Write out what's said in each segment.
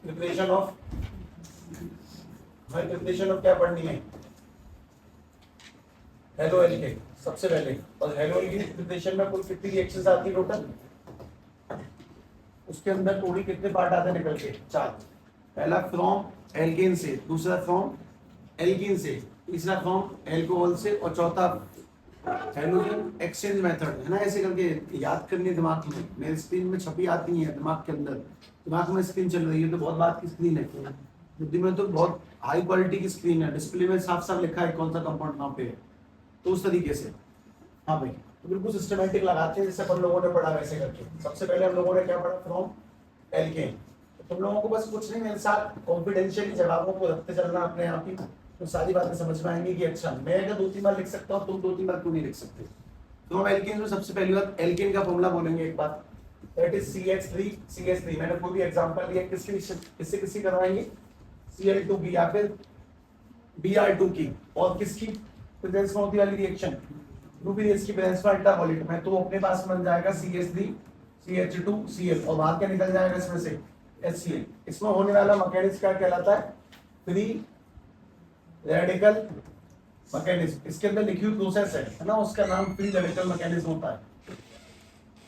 Preparation of, भाई preparation of क्या पढ़नी है, हेलो एल्केन सबसे पहले। और हेलो एल्केन की प्रिपरेशन में कुल कितनी रिएक्शंस आती है टोटल, उसके अंदर टोटल कितने पार्ट आते हैं निकल के, 4। पहला फ्रॉम एल्केन से, दूसरा फ्रॉम एल्कीन से, तीसरा फ्रॉम एल्कोहल से, और चौथा हाइड्रोजन एक्सचेंज मेथड है ना। ऐसे करके याद करनी है दिमाग में, मेरे स्क्रीन में छपी आती है दिमाग के अंदर, दिमाग में स्क्रीन चल रही है तो बहुत बात की स्क्रीन है, बुद्धि में तो बहुत हाई क्वालिटी की स्क्रीन है, डिस्प्ले में साफ साफ लिखा है कौन सा कंपाउंड कहाँ पे है। तो उस तरीके से हाँ भाई, तो बिल्कुल सिस्टमेटिक लगाते हैं जैसे अपन लोगों ने पढ़ा वैसे करके। सबसे पहले हम लोगों ने क्या पढ़ा, फ्रॉम एल्केन। तो तुम लोगों को बस कुछ नहीं, मेरे साथ कॉन्फिडेंशियली जवाबों को रखते चलना अपने आप ही, तो सारी बातें समझ में आएंगी कि अच्छा मैं अगर 2-3 बार लिख सकता हूँ, तुम 2-3 बार क्यों नहीं लिख सकते। तो हम एल्केन में सबसे पहली बात एल्केन का फॉर्मूला बोलेंगे एक बार, दैट इज CH3 मैंने कोई भी एग्जांपल लिया, किससे किसकी करवाएंगे, Cl2 की या फिर Br2 की, और किसकी प्रेजेंस में होती वाली रिएक्शन, यूपीएस की प्रेजेंस में अल्ट्रावॉयलेट में, तो अपने पास बन जाएगा CH3 CH2Cl, और बाहर क्या निकल जाएगा इसमें से HCl। इसमें होने वाला मैकेनिज्म क्या कहलाता है, फ्री रेडिकल मैकेनिज्म। इसके अंदर लिखी हुई प्रोसेस है ना, उसका नाम फ्री रेडिकल मैकेनिज्म होता है,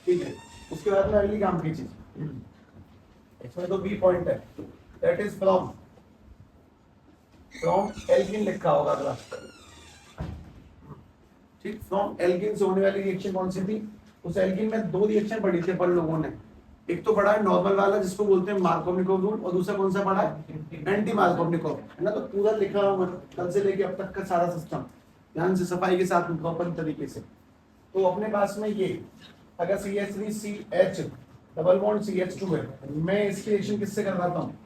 ठीक है। उसके बाद में अगली काम की चीज, इसमें तो बी पॉइंट है, दैट इज फ्रॉम एल्कीन लिखा होगा अगला, ठीक। फ्रॉम एल्कीन से होने वाली रिएक्शन कौन सी थी, उस एल्कीन में 2 रिएक्शन पढ़ी थी अपन लोगों ने। एक तो पढ़ा है नॉर्मल वाला जिसको बोलते हैं मार्कोवनिकोव रूल, और दूसरा कौन सा पढ़ा है, एंटी मार्कोवनिकोव, है ना। तो पूरा लिखा हुआ कल से लेके अब तक का सारा सिस्टम ध्यान से सफाई के साथ प्रॉपर तरीके से। तो अपने पास में ये अगर CH3CH डबल बॉन्ड CH2 है, मैं इसकी रिएक्शन किससे करवाता हूँ,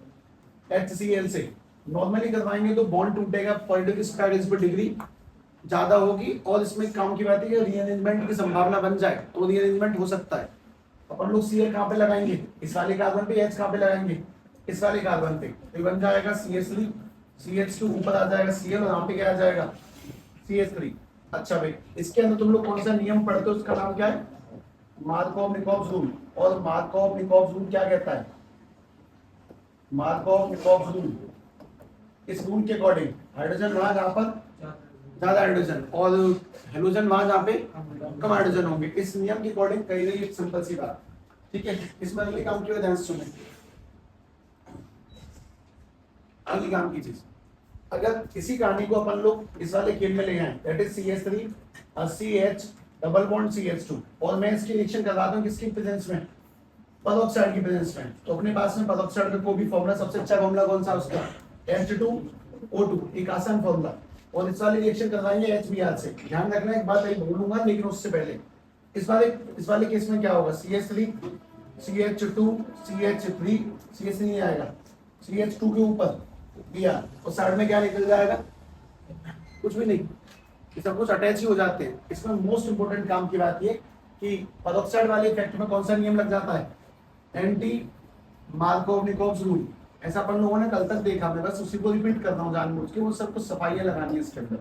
HCl से। नॉर्मली करवाएंगे तो बॉन्ड टूटेगा, पॉजिटिव पर डिग्री ज्यादा होगी, और इसमें काम की बात है कि रीअरेंजमेंट की संभावना बन जाए तो रीअरेंजमेंट हो सकता है। अपन लोग Cl कहाँ पे लगाएंगे, इस वाले कार्बन पे, H कहाँ पे लगाएंगे, इस वाले कार्बन पे, तो बन जाएगा CH3 CH2, ऊपर आ जाएगा Cl, और यहाँ पे क्या आ जाएगा CH3। अच्छा भाई, इसके अंदर तुम लोग कौन सा नियम पढ़ते हो, उसका नाम क्या है, मार्कोव-निकोव रूल। और मार्कोव-निकोव रूल क्या कहता है, मार्कोव-निकोव रूल, इस रूल के अकॉर्डिंग हाइड्रोजन वहां जहां पर ज्यादा हाइड्रोजन और हेलोजन वहां जहां पे कम हाइड्रोजन होंगे, इस नियम के अकॉर्डिंग कही गई एक सिंपल सी बात, ठीक है। इसमें अगले काम की ध्यान से सुने, अगली काम की चीज, अगर इसी कहानी को अपन लोग इस वाले केस में ले आए, that is CH3 CH double bond CH2, और मैं इसकी रिएक्शन करवाता हूँ किसकी प्रेजेंस में, पेरोक्साइड की प्रेजेंस में। तो अपने पास में पेरोक्साइड का कोई भी फॉर्मूला, सबसे अच्छा फॉर्मूला कौन सा उसका, H2O2, एक आसान फॉर्मूला। और इस वाली रिएक्शन करवाएंगे HBr से। ध्यान रखना एक बात, एक बोलूंगा लेकिन उससे पहले इस वाले केस में क्या होगा, CH3 CH2 CH3 CH3 नहीं आएगा, CH2 के ऊपर Br, और साइड में क्या निकल जाएगा, कुछ भी नहीं, ये सब कुछ अटैच ही हो जाते हैं। इसमें मोस्ट इंपोर्टेंट काम की बात ये कि पेरोक्साइड वाले इफेक्ट में कौन सा नियम लग जाता है, एंटी मार्कोव-निकोव रूल। ऐसा अपन लोगों ने कल तक देखा, मैं बस उसी को रिपीट कर रहा हूँ जानबूझ के, वो सब कुछ सफाइयां लगानी है इसके अंदर।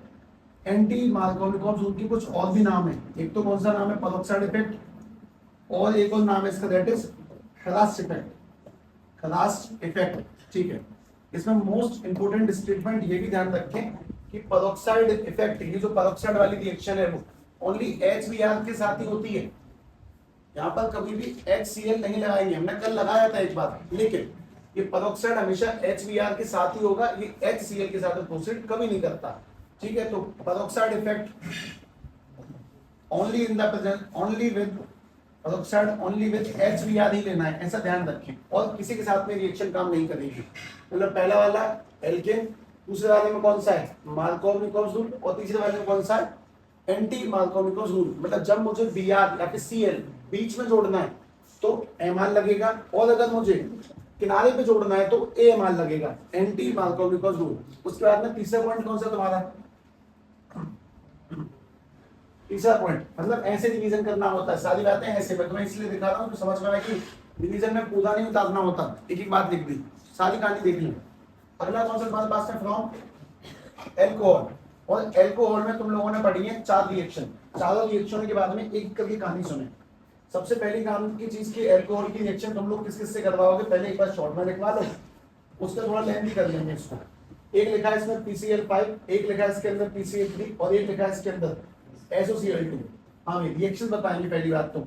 एंटी मार्कोव-निकोव रूल की कुछ और भी नाम है, एक तो कौन सा नाम है, पेरोक्साइड इफेक्ट, और एक और नाम है इसका, दैट इज खलास इफेक्ट, खलास इफेक्ट, ठीक है। इसमें मोस्ट इंपोर्टेंट स्टेटमेंट ये भी ध्यान रखें कि पेरोक्साइड इफेक्ट, ये जो पेरोक्साइड वाली रिएक्शन है वो ओनली HBr के साथ ही होती है, यहाँ पर कभी भी HCl नहीं लगाएंगे, हमने कल लगाया था एक बार, लेकिन ये पेरोक्साइड हमेशा HBr के साथ ही होगा, ये HCl के साथ प्रोसीड कभी नहीं करता, ठीक है। तो peroxide effect only in the present, only with peroxide, only with HBr ही लेना है, ऐसा ध्यान रखें, और किसी के साथ में रिएक्शन काम नहीं करेगी। मतलब पहला वाला एल्केन, दूसरे वाले में कौन सा है, मार्कोव-निकोव रूल, और तीसरे वाले में कौन सा है, एंटी मार्कोव-निकोव रूल। मतलब जब मुझे Br या फिर Cl बीच में जोड़ना है तो Mr लगेगा, और अगर मुझे किनारे पे जोड़ना है तो AMr लगेगा, एंटी मार्कोव-निकोव रूल। उसके बाद में तीसरा पॉइंट कौन सा तुम्हारा, तीसरा पॉइंट, मतलब ऐसे डिवीजन करना होता है, सारी बातें ऐसे, मैं तुम्हें इसलिए दिखा रहा हूँ तो समझ में आए कि डिवीजन में पूरा नहीं उतारना होता, एक एक बात लिख दी, सारी कहानी देख ली। अगला कौन सा हमारे पास में, फ्रॉम एल्कोहल, और एल्कोहल में तुम लोगों ने पढ़ी है 4 रिएक्शन, चारों रिएक्शनों के बाद में एक करके कहानी सुने। सबसे पहली काम की चीज की एल्कोहल की रिएक्शन तुम लोग किस किस से करवाओगे, पहले एक बार शॉर्ट में लिखवा लो, उसका थोड़ा लेंथी कर लेंगे इसको। एक लिखा है इसमें PCl5, एक लिखा है इसके अंदर PCl3 और एक लिखा है इसके अंदर SOCl2। हाँ भाई रिएक्शन बताएंगे पहली बात तो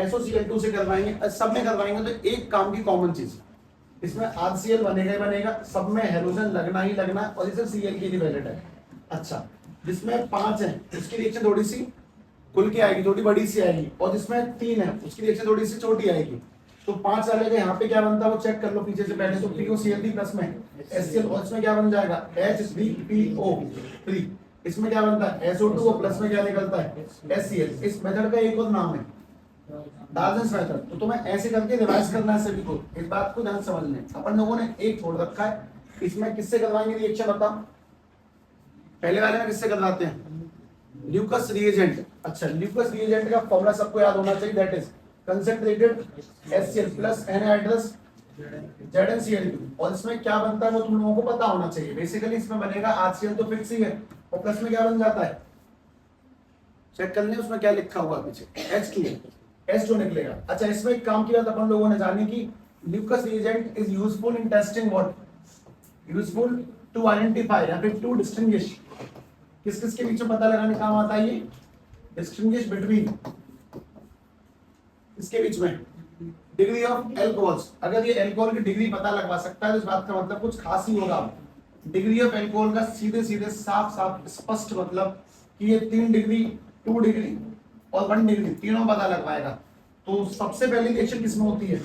SOCl2 से करवाएंगे, सब में करवाएंगे तो एक काम की कॉमन चीज, इसमें RCl बनेगा ही बनेगा, सब में हेलोजन लगना ही लगना और इसे Cl की वैलिड है। अच्छा जिसमें 5 है उसकी रिएक्शन थोड़ी सी खुल के आएगी, थोड़ी बड़ी सी आएगी, और जिसमें 3 है उसकी रिएक्शन थोड़ी सी छोटी आएगी। तो 5 वाले का यहाँ पे क्या बनता है वो चेक कर लो पीछे से पहले। तो POCl3 प्लस में HCl और इसमें क्या बन जाएगा H3PO3। इसमें क्या बनता है SO2 और प्लस में क्या निकलता है HCl। इस मेथड का एक और नाम है डाल्टन्स मेथड। तो तुम्हें ऐसे करके रिवाइज करना है सभी को, इस बात को ध्यान समझ लें। अपन लोगों ने एक छोड़ रखा है, इसमें किससे करवाएंगे रिएक्शन बताओ। पहले वाले में किससे करवाते हैं ल्यूकस रिएजेंट। अच्छा ल्यूकस रिएजेंट का फॉर्मूला सबको याद होना चाहिए, that is concentrated HCl plus anhydrous ZnCl2। और इसमें क्या बनता है वो तुम लोगों को पता होना चाहिए। बेसिकली इसमें बनेगा HCl तो फिक्स ही है, और प्लस में क्या बन जाता है चेक कर लें उसमें क्या लिखा हुआ पीछे H2 निकलेगा। अच्छा इसमें एक काम की बात अपन लोगों ने जानी कि Lucas reagent is useful in testing what, useful to identify या फिर टू डिस्टिंग्विश, किस किस के बीच में पता लगाने काम आता है ये, डिस्टिंग्विश बिटवीन इसके बीच में डिग्री ऑफ एल्कोहल्स। अगर ये अल्कोहल की डिग्री पता लगवा सकता है तो इस बात का मतलब कुछ खास ही होगा। डिग्री ऑफ एल्कोहल का सीधे सीधे साफ साफ स्पष्ट मतलब कि ये 3 डिग्री 2 डिग्री और 1 डिग्री तीनों पता लगवाएगा। तो सबसे पहली रिएक्शन किसमें होती है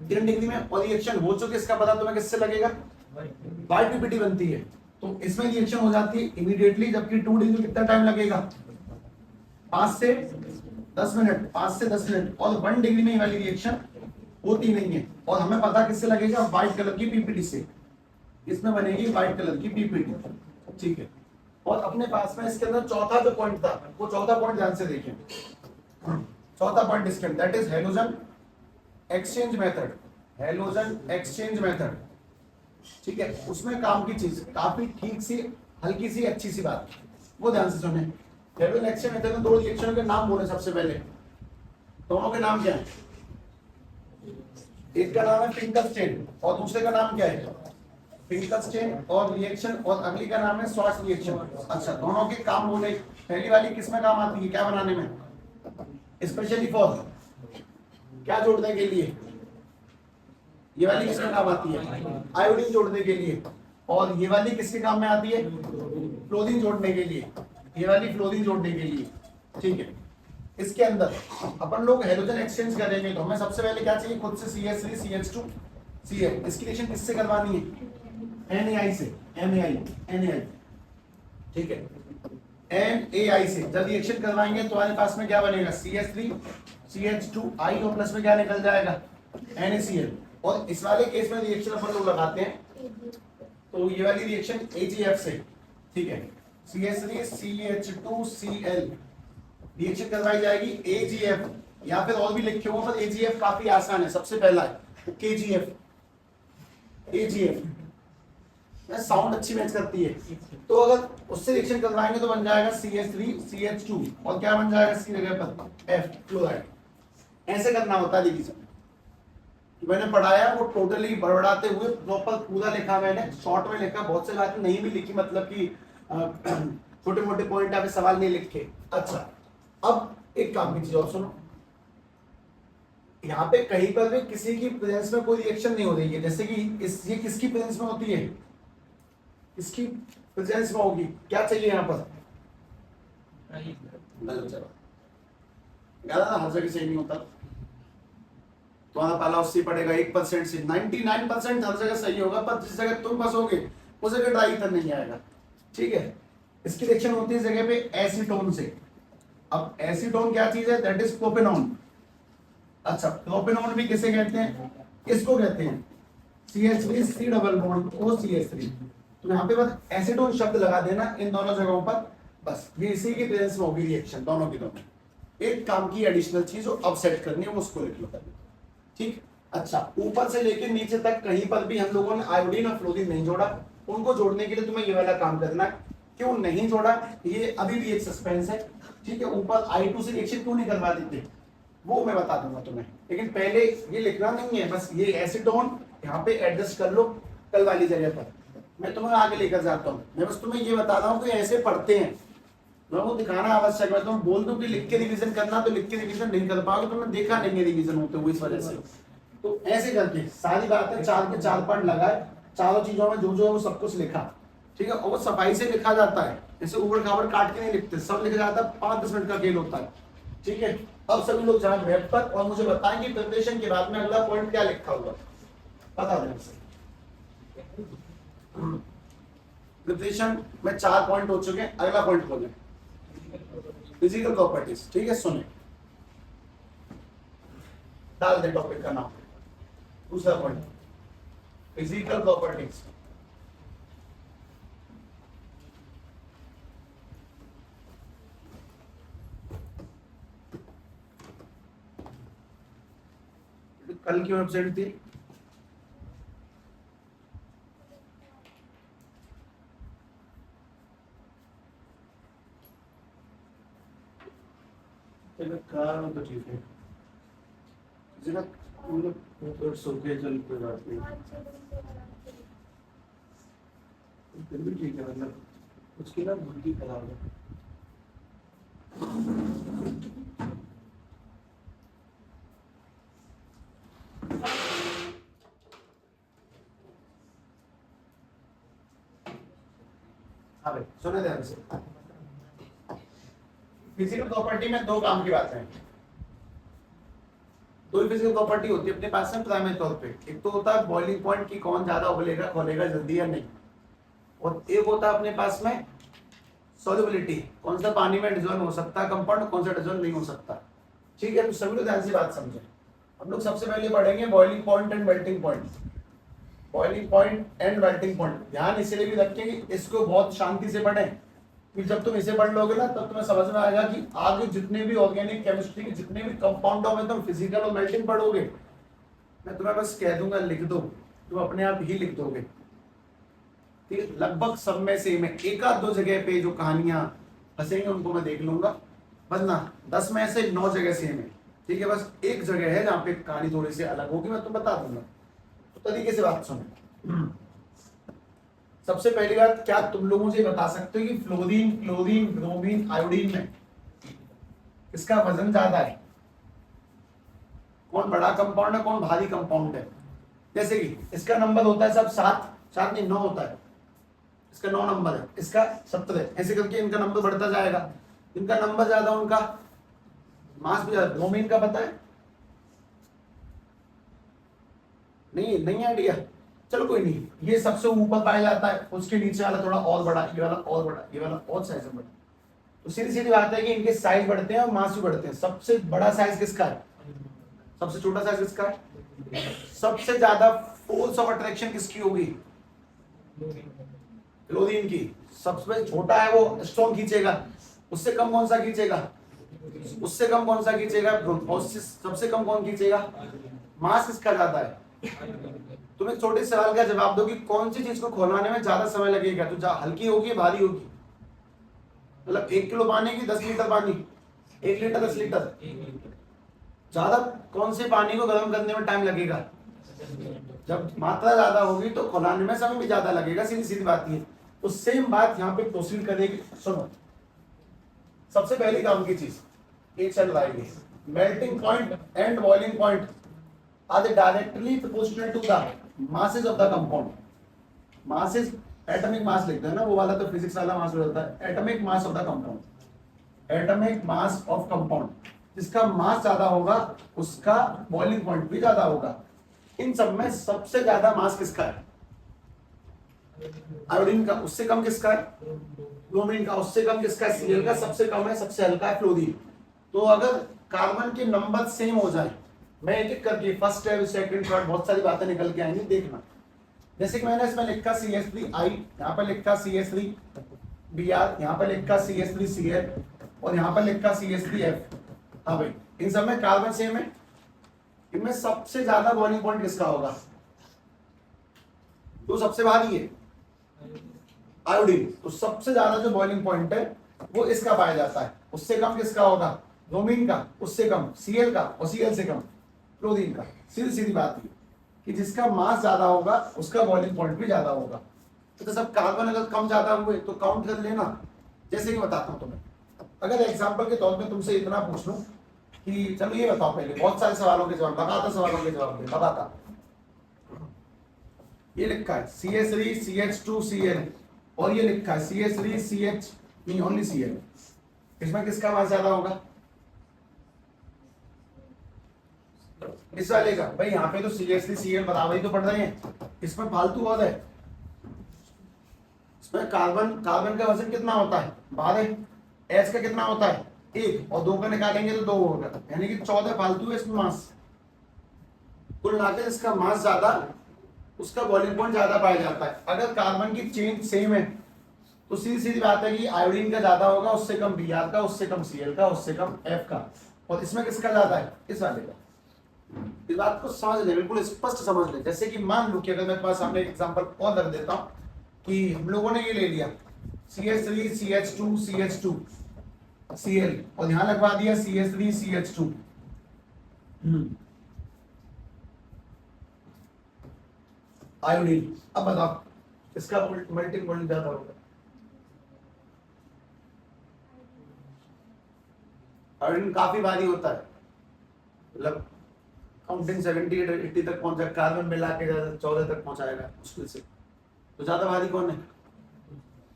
3 डिग्री में, और रिएक्शन हो चुकी इसका पता तुम्हें किससे लगेगा YPPT बनती है। तो इसमें रिएक्शन हो जाती है इमीडिएटली, जबकि 2 डिग्री कितना टाइम लगेगा 5 से 10 मिनट, 5 से 10 मिनट। और 1 डिग्री में ये वाली रिएक्शन होती नहीं है, और हमें पता किससे लगेगा व्हाइट कलर की PPT से। इसमें बनेगी व्हाइट कलर की PPT, ठीक है। और अपने पास में इसके अंदर चौथा जो पॉइंट था वो चौथा पॉइंट ध्यान से देखें। चौथा पॉइंट इसके अंदर that is halogen exchange method, halogen exchange method, ठीक है। उसमें काम की चीज काफी ठीक सी हल्की सी अच्छी सी बात वो ध्यान से सुने। हैलोजन एक्सचेंज मेथड में 2 रिएक्शनों के नाम बोले सबसे पहले, दोनों के नाम क्या है, एक का नाम है फिंकलस्टेन और दूसरे का नाम क्या है फिंकलस्टेन और रिएक्शन, और अगली का नाम है स्वार्ट्ज रिएक्शन। अच्छा दोनों के काम बोले, पहली वाली किसमें काम आती है क्या बनाने में, स्पेशली फॉर क्या जोड़ने के लिए, ये वाली किसमें काम आती है आयोडीन जोड़ने के लिए, और ये वाली किसके काम में आती है फ्लोरीन जोड़ने के लिए, ये वाली फ्लोरीन जोड़ने के लिए, ठीक है। इसके अंदर अपन लोग हैलोजन एक्सचेंज करेंगे तो हमें सबसे पहले क्या चाहिए खुद से CH3 CH2 Cl। इसकी रिएक्शन किससे करवानी है NaI से, NaI, ठीक है NaI से। जब रिएक्शन करवाएंगे तो हमारे पास में क्या बनेगा CH3 CH2I और प्लस में क्या निकल जाएगा NaCl। और इस वाले केस में रिएक्शन अपन लोग लगाते हैं तो ये वाली रिएक्शन AgF से, ठीक है CH3 CH2Cl रिएक्शन करवाई जाएगी AgF, या फिर और भी लिखे हुए पर AgF काफी आसान है। सबसे पहला है KgF, AgF साउंड अच्छी मैच करती है, तो अगर उससे रिएक्शन करवाएंगे तो बन जाएगा CH3 CH2 और क्या बन जाएगा इसकी जगह पर F क्लोराइड। ऐसे करना होता है देखिए मैंने पढ़ाया वो टोटली बड़बड़ाते हुए प्रॉपर पूरा लिखा, मैंने शॉर्ट में लिखा, बहुत से बातें नहीं भी लिखी, मतलब कि छोटे मोटे पॉइंट पे सवाल नहीं लिखे। अच्छा अब एक काम की चीज और सुनो, यहाँ पे कहीं पर भी किसी की प्रेजेंस में कोई रिएक्शन नहीं हो रही है, जैसे कि ये किसकी प्रेजेंस में होती है, इसकी प्रेजेंस में होगी, क्या चाहिए यहाँ पर हर जगह सही नहीं होता, तुम्हारा पहला उससे पड़ेगा 1% से 99% हर जगह सही होगा, पर जिस जगह तुम फंसोगे उस जगह ड्राई ईथर नहीं आएगा, ठीक है। इसकी रिएक्शन होती है इस जगह पे एसीटोन से। अब एसीटोन क्या चीज है, दैट इज प्रोपेनॉन। अच्छा प्रोपेनॉन भी किसे कहते हैं, इसको कहते हैं CH3 C double bond OCH3। तो यहाँ पे बस एसीटोन शब्द लगा देना इन दोनों जगहों पर, बस ये इसी की प्रेजेंस में होगी रिएक्शन दोनों की दोनों। एक काम की एडिशनल चीज जो अब सेट करनी है वो उसको लिख लो, ठीक। अच्छा ऊपर से लेकर नीचे तक कहीं पर भी हम लोगों ने आयोडीन और फ्लोरीन नहीं जोड़ा, उनको जोड़ने के लिए तुम्हें ये वाला काम करना, क्यों नहीं जोड़ा ये अभी भी एक सस्पेंस है, ठीक है। ऊपर I2 से रिएक्शन क्यों नहीं करवा देते, वो मैं बता दूंगा तुम्हें, लेकिन पहले ये लिखना नहीं है, बस ये एसीटोन यहाँ पे एडजस्ट कर लो कल वाली जगह पर, मैं तुम्हें आगे लेकर जाता हूँ। मैं बस तुम्हें ये बता रहा हूँ कि ऐसे पढ़ते हैं, मैं वो दिखाना आवश्यक है। तुम बोल दो कि लिख के रिवीजन करना, तो लिख के रिवीजन नहीं कर पाओगे, तुमने देखा नहीं है रिवीजन होते हुए इस वजह से। तो ऐसे करके सारी बातें 4 के 4 पॉइंट लगाए, चारों चीजों में जो जो है वो सब कुछ लिखा, ठीक है। और वो सफाई से लिखा जाता है, जैसे ऊबड़ खाबड़ काट के नहीं लिखते, सब लिखा जाता है, 5-10 मिनट का खेल होता है, ठीक है। अब सभी लोग जाए वेब पर और मुझे बताएं कि प्रिपरेशन के बाद में अगला पॉइंट क्या लिखा हुआ, बता दें मुझसे। प्रिपरेशन में 4 पॉइंट हो चुके हैं, अगला पॉइंट खोलें, फिजिकल प्रॉपर्टीज, ठीक है। सुने, डाल दे टॉपिक का नाम, दूसरा पॉइंट फिजिकल प्रॉपर्टीज। कल की वेबसाइट थी, तो ठीक है, चल कोई बात नहीं, फिर भी ठीक है, मतलब उसकी ना बुद्धि खराब है। हाँ भाई सुने ध्यान से, फिजिकल प्रॉपर्टी में 2 काम की बात है, 2 ही फिजिकल प्रॉपर्टी होती है अपने पास में प्राइमरी तौर पे। एक तो होता है बॉइलिंग पॉइंट की कौन ज्यादा उबलेगा खोलेगा जल्दी या नहीं, और एक होता है अपने पास में सॉल्युबिलिटी, कौन सा पानी में डिसॉल्व हो सकता है कंपाउंड, कौन सा डिसॉल्व नहीं हो सकता, ठीक है। तो सभी लोग ध्यान से बात समझे। हम लोग सबसे पहले पढ़ेंगे boiling point and melting point, boiling point and melting point. ध्यान इसलिए भी रखें कि इसको बहुत शांति से पढ़ें, कि जब तुम इसे पढ़ लोगे ना तब तुम्हें समझ में आएगा कि आगे जितने भी ऑर्गेनिक केमिस्ट्री के जितने भी कंपाउंडों में तुम फिजिकल और मेल्टिंग पढ़ोगे, मैं तुम्हें बस कह दूंगा लिख दो, तुम अपने आप ही लिख दोगे, ठीक है। लगभग सब में से मैं 1-2 जगह पे जो कहानियां फंसेंगे उनको मैं देख लूंगा, वरना 10 में से 9 जगह सेम है, ठीक है। बस एक जगह है जहाँ पे कहानी थोड़ी सी अलग होगी, मैं तुम्हें बता दूंगा। तो तरीके से बात सुनो। सबसे पहली बात, क्या तुम लोग मुझे बता सकते हो कि फ्लोरीन, क्लोरीन, ब्रोमीन, आयोडीन में इसका वजन ज्यादा है, कौन बड़ा कंपाउंड है, कौन भारी कंपाउंड है? जैसे कि इसका नंबर होता है सब 7 नहीं 9 होता है, इसका 9 नंबर है, इसका 17, ऐसे करके इनका नंबर बढ़ता जाएगा। इनका नंबर ज्यादा, उनका मास भी ज्यादा। ब्रोमीन का पता है? नहीं आइडिया, चलो कोई नहीं, ये सबसे ऊपर पाया जाता है, उसके नीचे वाला थोड़ा और बड़ा, ये वाला और बड़ा, ये वाला और साइज में बड़ा। तो सीधी सीधी बात है कि इनके साइज बढ़ते हैं और मास भी बढ़ते हैं। सबसे बड़ा साइज किसका है, सबसे छोटा साइज किसका है? सबसे ज्यादा फोर्स ऑफ अट्रैक्शन किसकी होगी? क्लोरीन की। सबसे छोटा है वो स्ट्रॉन्ग खींचेगा, उससे कम कौन सा खींचेगा? उससे कम कौन सा खींचेगा? सबसे कम कौन खींचेगा? मास किसका ज्यादा है? तुम एक छोटे सवाल का जवाब दो कि कौन सी चीज को खोलवाने में ज्यादा समय लगेगा, तो हल्की होगी भारी होगी? मतलब 1 किलो पानी की 10 लीटर पानी, 1 लीटर 10 लीटर, ज्यादा कौन से पानी को गर्म करने में टाइम लगेगा? जब मात्रा ज्यादा होगी तो खोलाने में समय भी ज्यादा लगेगा, सीधी सीधी बात है। तो सेम बात यहाँ पे प्रोसीड करेगी। सुनो, सबसे पहली काम की चीज एक चल आएगी, melting point and boiling point are directly proportional to the masses of the compound. masses atomic mass लिखते हैं ना, वो वाला तो फिजिक्स वाला मास हो जाता है। Atomic mass of the compound, atomic mass of compound, जिसका मास ज्यादा होगा उसका बॉइलिंग पॉइंट भी ज्यादा होगा। इन सब में सबसे ज्यादा मास किसका है? आयोडीन का। उससे कम किसका है? ब्रोमीन का। उससे कम किसका है? Cl का। सबसे कम है, सबसे हल्का है फ्लोरीन। तो अगर कार्बन के नंबर सेम हो जाए, मैं एक एक करके फर्स्ट है सेकंड थर्ड बहुत सारी बातें निकल के आएंगी, देखना। जैसे कि मैंने इसमें लिखा CH3I, यहाँ पर लिखा CH3Br, यहाँ पर लिखा CH3Cl और यहाँ पर लिखा CH3F। हाँ भाई, इन सब में कार्बन सेम है। इनमें सबसे ज्यादा बॉइलिंग पॉइंट किसका होगा? तो सबसे भारी है आयोडीन, तो सबसे ज्यादा जो बॉइलिंग पॉइंट है वो इसका पाया जाता है। उससे कम किसका होगा? ब्रोमीन का उससे कम, Cl का और Cl से कम क्लोरीन का। सीधी सीधी बात है कि जिसका मास ज्यादा होगा उसका बॉइलिंग पॉइंट भी ज्यादा होगा। तो सब कार्बन अगर कम ज्यादा हुए तो काउंट कर लेना। जैसे कि बताता हूँ तुम्हें, अगर एग्जाम्पल के तौर पे तुमसे इतना पूछ लूं कि चलो ये बताओ, पहले बहुत सारे सवालों के जवाब, लगातार सवालों के जवाब दे लगातार। ये लिखा है CH3 CH2 Cl और ये लिखा है CH3 CH नहीं ओनली Cl, इसमें किसका मास ज्यादा होगा? इस वाले का। भाई यहाँ पे तो CH3 Cl बराबर ही तो पड़ रहे हैं, इसमें फालतू और है। इसमें कार्बन का वजन कितना होता है 12, H का कितना होता है 1 और 2 का निकालेंगे तो 2 होगा, यानी कि 14 फालतू है इसमें मास। कुल मिलाकर इसका मास ज्यादा, उसका बॉइलिंग पॉइंट ज्यादा पाया जाता है। अगर कार्बन की चेन सेम है तो सीधी सीधी बात है कि आयोडीन का ज्यादा होगा, उससे कम Br का, उससे कम Cl का, उससे कम F का। और इसमें किसका ज्यादा है? इस वाले का। इस बात को समझ ले, बिल्कुल स्पष्ट समझ ले। जैसे कि मान लो कि अगर मेरे पास सामने एक एग्जांपल और रख देता हूं कि हम लोगों ने ये ले लिया CH3 CH2 CH2 Cl और यहां लगवा दिया CH3 CH2। आयोडीन। अब बताओ इसका मेल्टिंग पॉइंट ज्यादा होगा? आयोडीन काफी भारी होता है, मतलब काउंटिंग 70 80 तक पहुंच जाएगा, कार्बन मिला के 14 तक पहुंचाएगा मुश्किल से। तो ज्यादा भारी कौन है?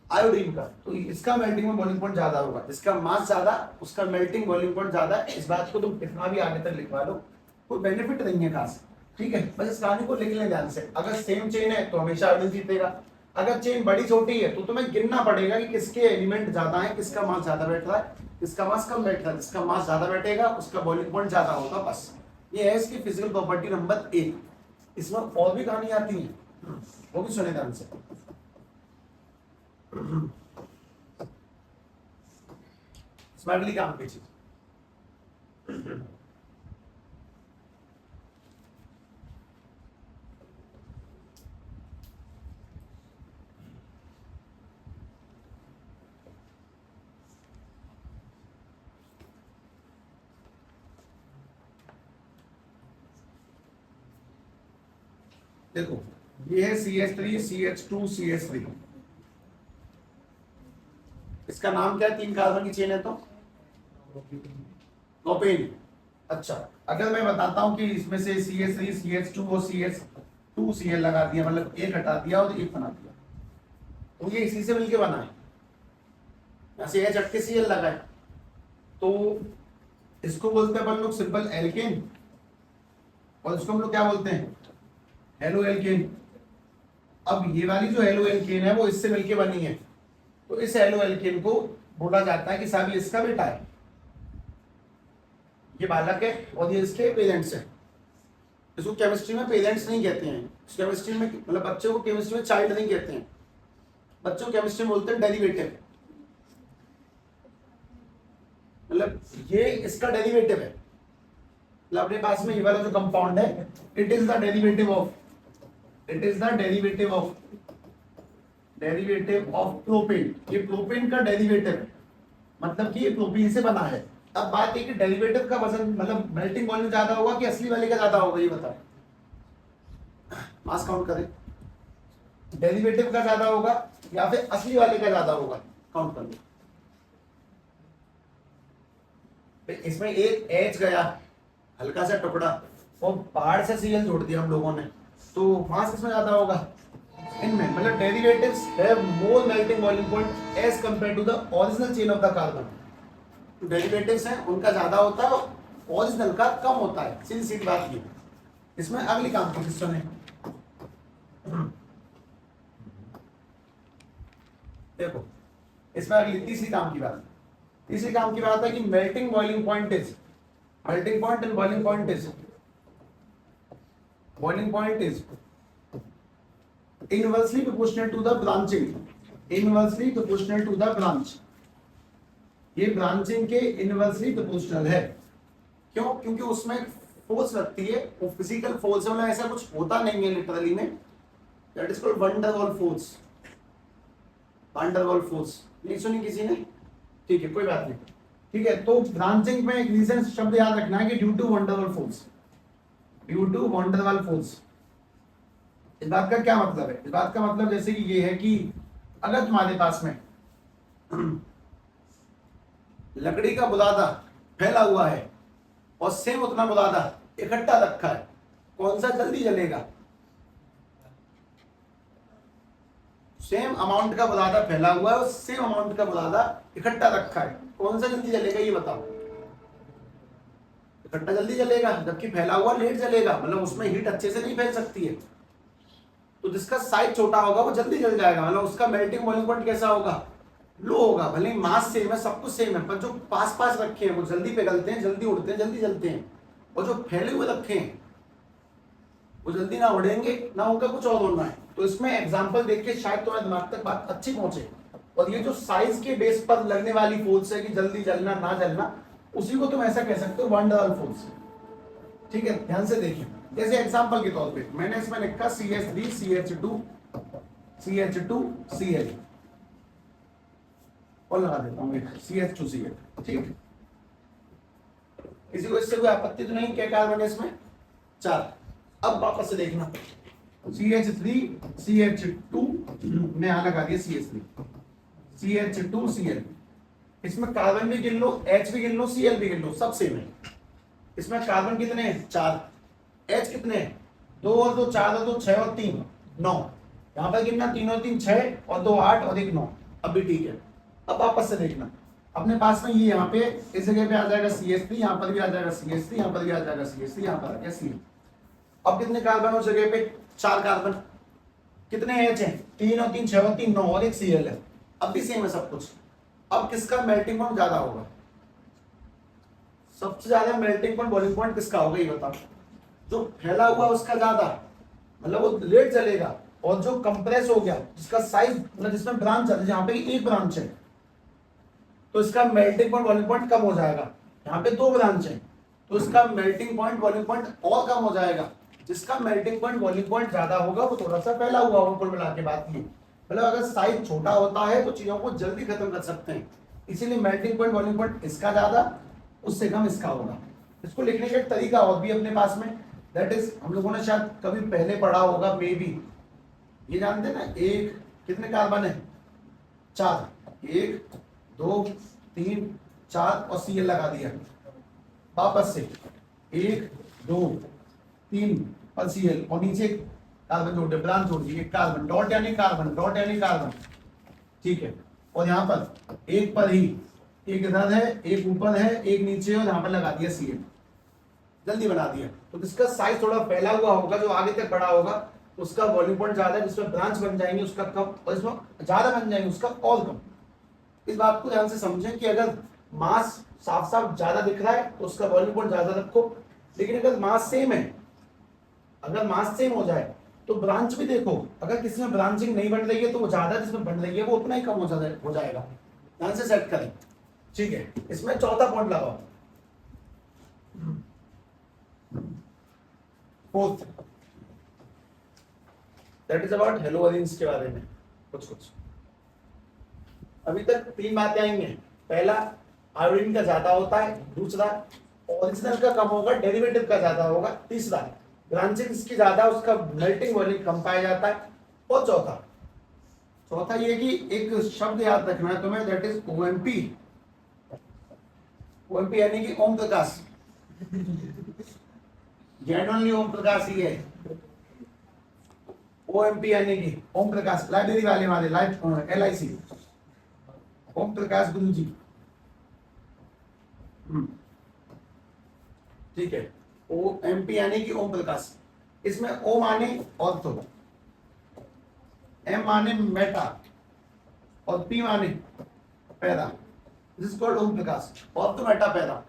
आयोडीन का। तो इसका मेल्टिंग में बॉइलिंग पॉइंट ज्यादा होगा, जिसका मास ज्यादा उसका मेल्टिंग बॉइलिंग पॉइंट ज्यादा है। इस बात को तुम कितना भी आगे तक लिखवा लो, कोई बेनिफिट नहीं है खास, ठीक है? बस इस कहानी को लिख लें ध्यान से। अगर सेम चेन है तो हमेशा आयोडीन जीतेगा। अगर चेन बड़ी छोटी है तो तुम्हें गिनना पड़ेगा कि किसके एलिमेंट ज्यादा है, किसका मास ज्यादा बैठ रहा है, किसका मास कम बैठ रहा है। जिसका मास ज्यादा बैठेगा उसका बॉइलिंग पॉइंट ज्यादा होगा। बस ये है इसकी फिजिकल प्रॉपर्टी नंबर 1। इसमें और भी कहानी आती है, वो भी सुने ध्यान से। इसमें अगली काम की चीज, देखो ये है CH3 CH2 CH3। इसका नाम क्या है? 3 कार्बन की चेन है तो प्रोपेन। अच्छा, अगर मैं बताता हूं कि इसमें से CH3 CH2 और CH2 Cl लगा दिया, मतलब एक हटा दिया और एक बना दिया, तो ये इसी से मिलके बना है। यहां से H हट के Cl लगा है, तो इसको बोलते हैं अपन लोग सिंपल एल्केन, और इसको हम लोग क्या बोलते हैं? Halo alkane. अब ये वाली जो हेलो एल्केन है वो इससे मिलके बनी है, तो इस हेलो एल्केन को बोला जाता है कि साहब ये इसका बेटा है, ये बालक है और ये इसके पेरेंट्स हैं। इसको केमिस्ट्री में पेरेंट्स नहीं कहते हैं, केमिस्ट्री में मतलब बच्चों को केमिस्ट्री में चाइल्ड नहीं कहते हैं, बच्चों को केमिस्ट्री में बोलते हैं डेरिवेटिव। मतलब ये इसका डेरिवेटिव है, मतलब अपने पास में ये वाला जो कंपाउंड है, it is the derivative of propane. ये प्रोपेन का डेरिवेटिव है, मतलब कि ये प्रोपेन से बना है। अब बात है कि डेरिवेटिव का वजन मतलब मेल्टिंग पॉइंट ज्यादा होगा कि असली वाले का ज्यादा होगा, ये बताओ। मास काउंट करें, डेरिवेटिव का ज्यादा होगा या फिर असली वाले का ज्यादा होगा? काउंट कर लो। इसमें एक H गया, हल्का सा टुकड़ा, और बाहर से Cl जोड़ दिया हम लोगों ने, तो मास किसमें ज्यादा होगा? इनमें। मतलब derivatives have more melting boiling point as compare to the original chain of the carbon. तो डेरिवेटिव्स हैं उनका ज्यादा होता है, ओरिजिनल का कम होता है, सीधी सीधी बात ये। इसमें अगली काम की क्वेश्चन है, देखो इसमें अगली तीसरी काम की बात है कि melting boiling point is inversely proportional to the branching, ये ब्रांचिंग के इनवर्सली प्रोपोर्शनल है। क्यों? क्योंकि उसमें फोर्स लगती है, वो फिजिकल फोर्स है, मतलब ऐसा कुछ होता नहीं है लिटरली में, that is called wonder wall force. नहीं सुनी किसी ने? ठीक है, कोई बात नहीं, ठीक है, तो ब्रांचिंग में एक रीजन शब्द याद रखना है कि due to one double force, due to one double force. इस बात का क्या मतलब है? इस बात का मतलब जैसे कि ये है कि अगर तुम्हारे पास में लकड़ी का बुलादा फैला हुआ है और सेम उतना बुलादा इकट्ठा रखा है, कौन सा जल्दी जलेगा? सेम अमाउंट का बुलादा फैला हुआ है और सेम अमाउंट का बुलादा इकट्ठा रखा है, कौन सा जल्दी जलेगा ये बताओ? इकट्ठा जल्दी जलेगा, जबकि फैला हुआ लेट जलेगा, मतलब उसमें हीट अच्छे से नहीं फैल सकती है। तो जिसका साइज छोटा होगा वो जल्दी जल जाएगा, मतलब उसका मेल्टिंग बॉइलिंग पॉइंट कैसा होगा? लो होगा। भले ही मास सेम है, सब कुछ सेम है, पर जो पास पास रखे हैं वो जल्दी पिघलते हैं, जल्दी उड़ते हैं, जल्दी जलते हैं, और जो फैले हुए रखे हैं वो जल्दी ना उड़ेंगे ना उनका कुछ और होना है। तो इसमें एग्जांपल देख के शायद तुम्हारे दिमाग तक बात अच्छी पहुंचे। और ये जो साइज के बेस पर लगने वाली फोर्स है कि जल्दी जलना ना जलना, उसी को तुम ऐसा कह सकते हो वन डबल फोर्स। ठीक है, ध्यान से देखिए। जैसे एग्जांपल के तौर पे मैंने इसमें लिखा CH3 CH2 CH2 Cl, और लगा देता हूँ CH2 Cl। ठीक, किसी को इससे कोई आपत्ति तो नहीं? क्या कार्बन है इसमें? 4। अब वापस से देखना, CH3 CH2 ने यहां लगा दिया CH3 CH2 Cl। इसमें कार्बन भी गिन लो, H भी गिन लो, Cl भी गिन लो, सब सेम है। इसमें कार्बन कितने हैं? 4। H कितने हैं? 2 और 2 4 और 2 6 और 3 9। यहां पर गिनना 3 और 3 6 और 2 8 और 1 9। अब भी ठीक है। अब वापस से देखना, अपने पास में ये यहाँ पे इस जगह पे आ जाएगा CH3, यहाँ पर भी आ जाएगा CH3, यहाँ पर भी आ जाएगा CH3, यहाँ पर आ गया Cl। अब कितने कार्बन उस जगह पे? 4 कार्बन। कितने H हैं? 3 और 3 6 और 3 9 और 1 Cl है। अब भी सेम है सब कुछ। अब किसका मेल्टिंग पॉइंट ज्यादा होगा? सबसे ज्यादा मेल्टिंग पॉइंट बॉइलिंग पॉइंट किसका होगा ये बताओ? जो फैला हुआ उसका ज्यादा, मतलब वो लेट जलेगा, और जो कंप्रेस हो गया जिसका साइज, मतलब जिसमें ब्रांच है, यहाँ पे एक ब्रांच है तो इसका मेल्टिंग पॉइंट बॉइलिंग पॉइंट कम हो जाएगा। यहाँ पे 2 ब्रांच है तो इसका मेल्टिंग पॉइंट बॉइलिंग पॉइंट और कम हो जाएगा। जिसका मेल्टिंग पॉइंट बॉइलिंग पॉइंट ज्यादा होगा वो थोड़ा सा फैला हुआ होगा। कुल मिला के बात ये, मतलब अगर साइज छोटा होता है तो चीजों को जल्दी खत्म कर सकते हैं, इसीलिए मेल्टिंग पॉइंट बॉइलिंग पॉइंट इसका ज्यादा, उससे कम इसका होगा। इसको लिखने का एक तरीका और भी अपने पास में, दैट इज हम लोगों ने शायद कभी पहले पढ़ा होगा, मे बी ये जानते हैं ना, एक कितने कार्बन है? 4, 1 2 3 4 और Cl लगा दिया। वापस से 1 2 3 और Cl, और नीचे कार्बन जोड़ दे, ब्रांच जोड़ दी, एक कार्बन, डॉट यानी कार्बन, डॉट यानी कार्बन। ठीक है, और यहाँ पर एक पर ही, एक इधर है, एक ऊपर है, एक नीचे, और यहाँ पर लगा दिया Cl, जल्दी बना दिया। तो इसका साइज थोड़ा फैला हुआ होगा, जो आगे तक बड़ा होगा उसका वॉल्यूम पॉइंट ज्यादा है, जिसमें ब्रांच बन जाएंगे उसका कम, और इसमें ज्यादा बन जाएंगे उसका और कम। इस बात को ध्यान से समझें कि अगर मास साफ साफ ज्यादा दिख रहा है तो उसका वॉल्यूम पॉइंट ज्यादा रखो, लेकिन अगर मास सेम है, अगर मास सेम हो जाए तो ब्रांच भी देखो, अगर किसी में ब्रांचिंग नहीं बन रही है तो वो ज्यादा, जिसमें बन रही है वो उतना ही कम हो जाएगा। ध्यान से सेट करें। ठीक है, इसमें चौथा पॉइंट लगाओ, fourth, that is about halogens के बारे में कुछ। अभी तक 3 बातें आई हैं। पहला, आयोडीन का ज्यादा होता है। दूसरा, ओरिजिनल का कम होगा, डेरिवेटिव का ज्यादा होगा। तीसरा, ब्रांचिंग इसकी ज्यादा, उसका मेल्टिंग पॉइंट कम पाया जाता है। और चौथा ये कि एक शब्द याद रखना है तुम्हें, दैट इज OMP। OMP यानी कि ओम प्रकाश, जेनुइनली ओम प्रकाश ही है। OMP यानी कि ओम प्रकाश, लाइब्रेरी वाले LIC, ओम प्रकाश गुरु जी। ठीक है, OMP यानी कि ओम प्रकाश। इसमें O माने ऑर्थो, M माने मेटा, और P माने para. This is called Om Prakash, ortho meta para.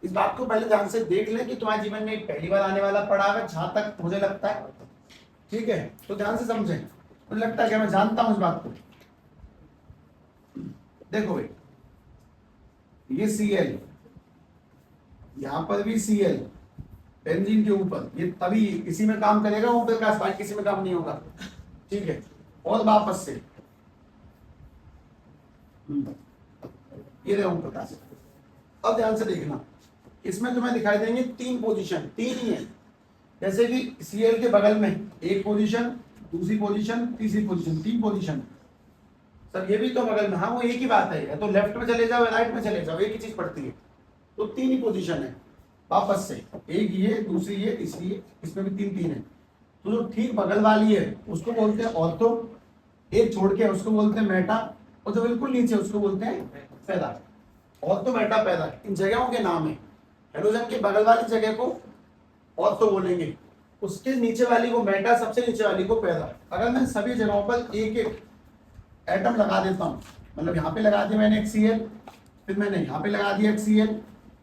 इस बात को पहले ध्यान से देख लें कि तुम्हारे जीवन में पहली बार आने वाला पड़ाव है, जहां तक मुझे लगता है। ठीक है, तो ध्यान से समझें। मुझे लगता है कि मैं जानता हूं इस बात को। देखो भाई, ये Cl, यहां पर भी Cl बेंजीन के ऊपर, ये तभी इसी में काम करेगा ओम प्रकाश, बाकी किसी में काम नहीं होगा। ठीक है, और वापस से ये रहे ओम प्रकाश। अब ध्यान से देखना, इसमें तुम्हें दिखाई देंगे 3 पोजीशन, 3 ही है। जैसे कि Cl के बगल में एक पोजीशन, दूसरी पोजीशन, तीसरी पोजीशन, 3 पोजीशन। सर ये भी तो बगल में, हाँ वो एक ही बात है, या तो लेफ्ट में चले जाओ या राइट में चले जाओ, एक ही चीज पड़ती है। तो 3 ही पोजीशन है वापस से, एक ये, दूसरी ये, तीसरी ये, इसमें भी 3 है। तो जो ठीक बगल वाली है उसको बोलते हैं ऑर्थो, एक छोड़ के उसको बोलते हैं मेटा, और जो बिल्कुल नीचे उसको बोलते हैं पैदा। ऑर्थो, मेटा, पैदा इन जगहों के नाम है। हेलोजन के बगल वाली जगह को ऑर्थो बोलेंगे, उसके नीचे वाली को मेटा, सबसे नीचे वाली को पैदा। अगर मैं सभी जगहों पर एक एक एटम लगा देता हूँ, मतलब यहाँ पे लगा दिया मैंने एक Cl, फिर मैंने यहाँ पे लगा दिया एक Cl,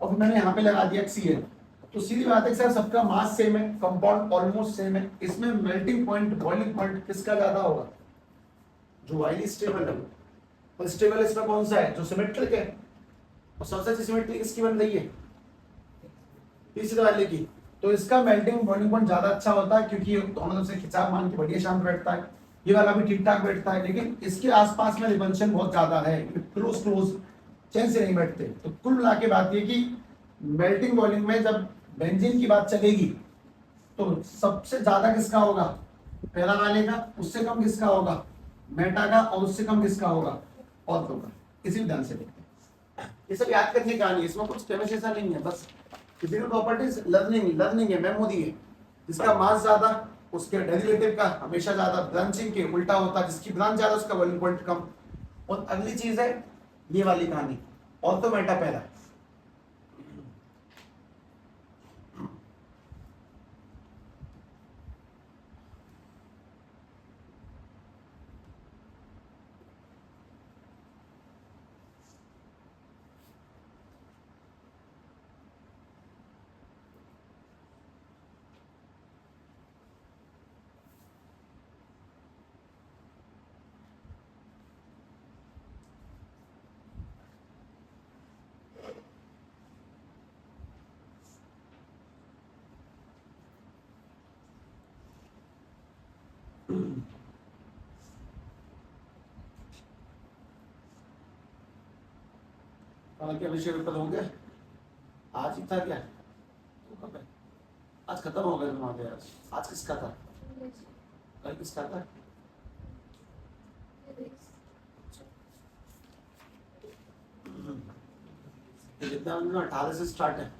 और फिर मैंने यहाँ पे लगा दिया एक Cl, तो सीधी बात है सर सबका मास सेम है, कंपाउंड ऑलमोस्ट सेम है। इसमें मेल्टिंग पॉइंट, बॉइलिंग पॉइंट किसका ज्यादा होगा? जो हाईली स्टेबल है। और स्टेबल इसमें कौन सा है? जो सिमेट्रिक है। और सबसे अच्छी सिमेट्री किसकी बन रही है? तीसरे वाले की। तो इसका मेल्टिंग बॉइलिंग पॉइंट ज्यादा अच्छा होता है, क्योंकि दोनों तरफ से खिंचाव मान के बढ़िया शांत बैठता है। ये वाला भी ठीक ठाक बैठता है, लेकिन इसके आसपास में रिपल्शन बहुत ज्यादा है, क्लोज क्लोज चैन से नहीं बैठते। तो कुल मिला के बात ये कि मेल्टिंग बॉइलिंग में जब बेंजीन की बात चलेगी तो सबसे ज्यादा किसका होगा? पहला वाले का, उससे कम किसका होगा? मेटा का, और उससे कम किसका होगा? ऑर्थो का। इसी ध्यान से देखते हैं, ये सब याद करने की कहानी, इसमें कुछ केमिस्ट्री ऐसा नहीं है, बस फिजिकल प्रॉपर्टीज लर्निंग है, मेमोरी है। जिसका मास ज्यादा उसके डेरिवेटिव का हमेशा ज्यादा, ब्रांचिंग के उल्टा होता है, जिसकी ब्रांच ज्यादा उसका बॉइलिंग पॉइंट कम। और अगली चीज है ये वाली कहानी, ऑर्थो, मेटा, पैदा। क्या विषय पेपर हो गया? आज ही था क्या? तो कब है? आज खत्म हो गया तुम्हारे? आज किसका था? कल किसका था? जितना 18 से स्टार्ट है।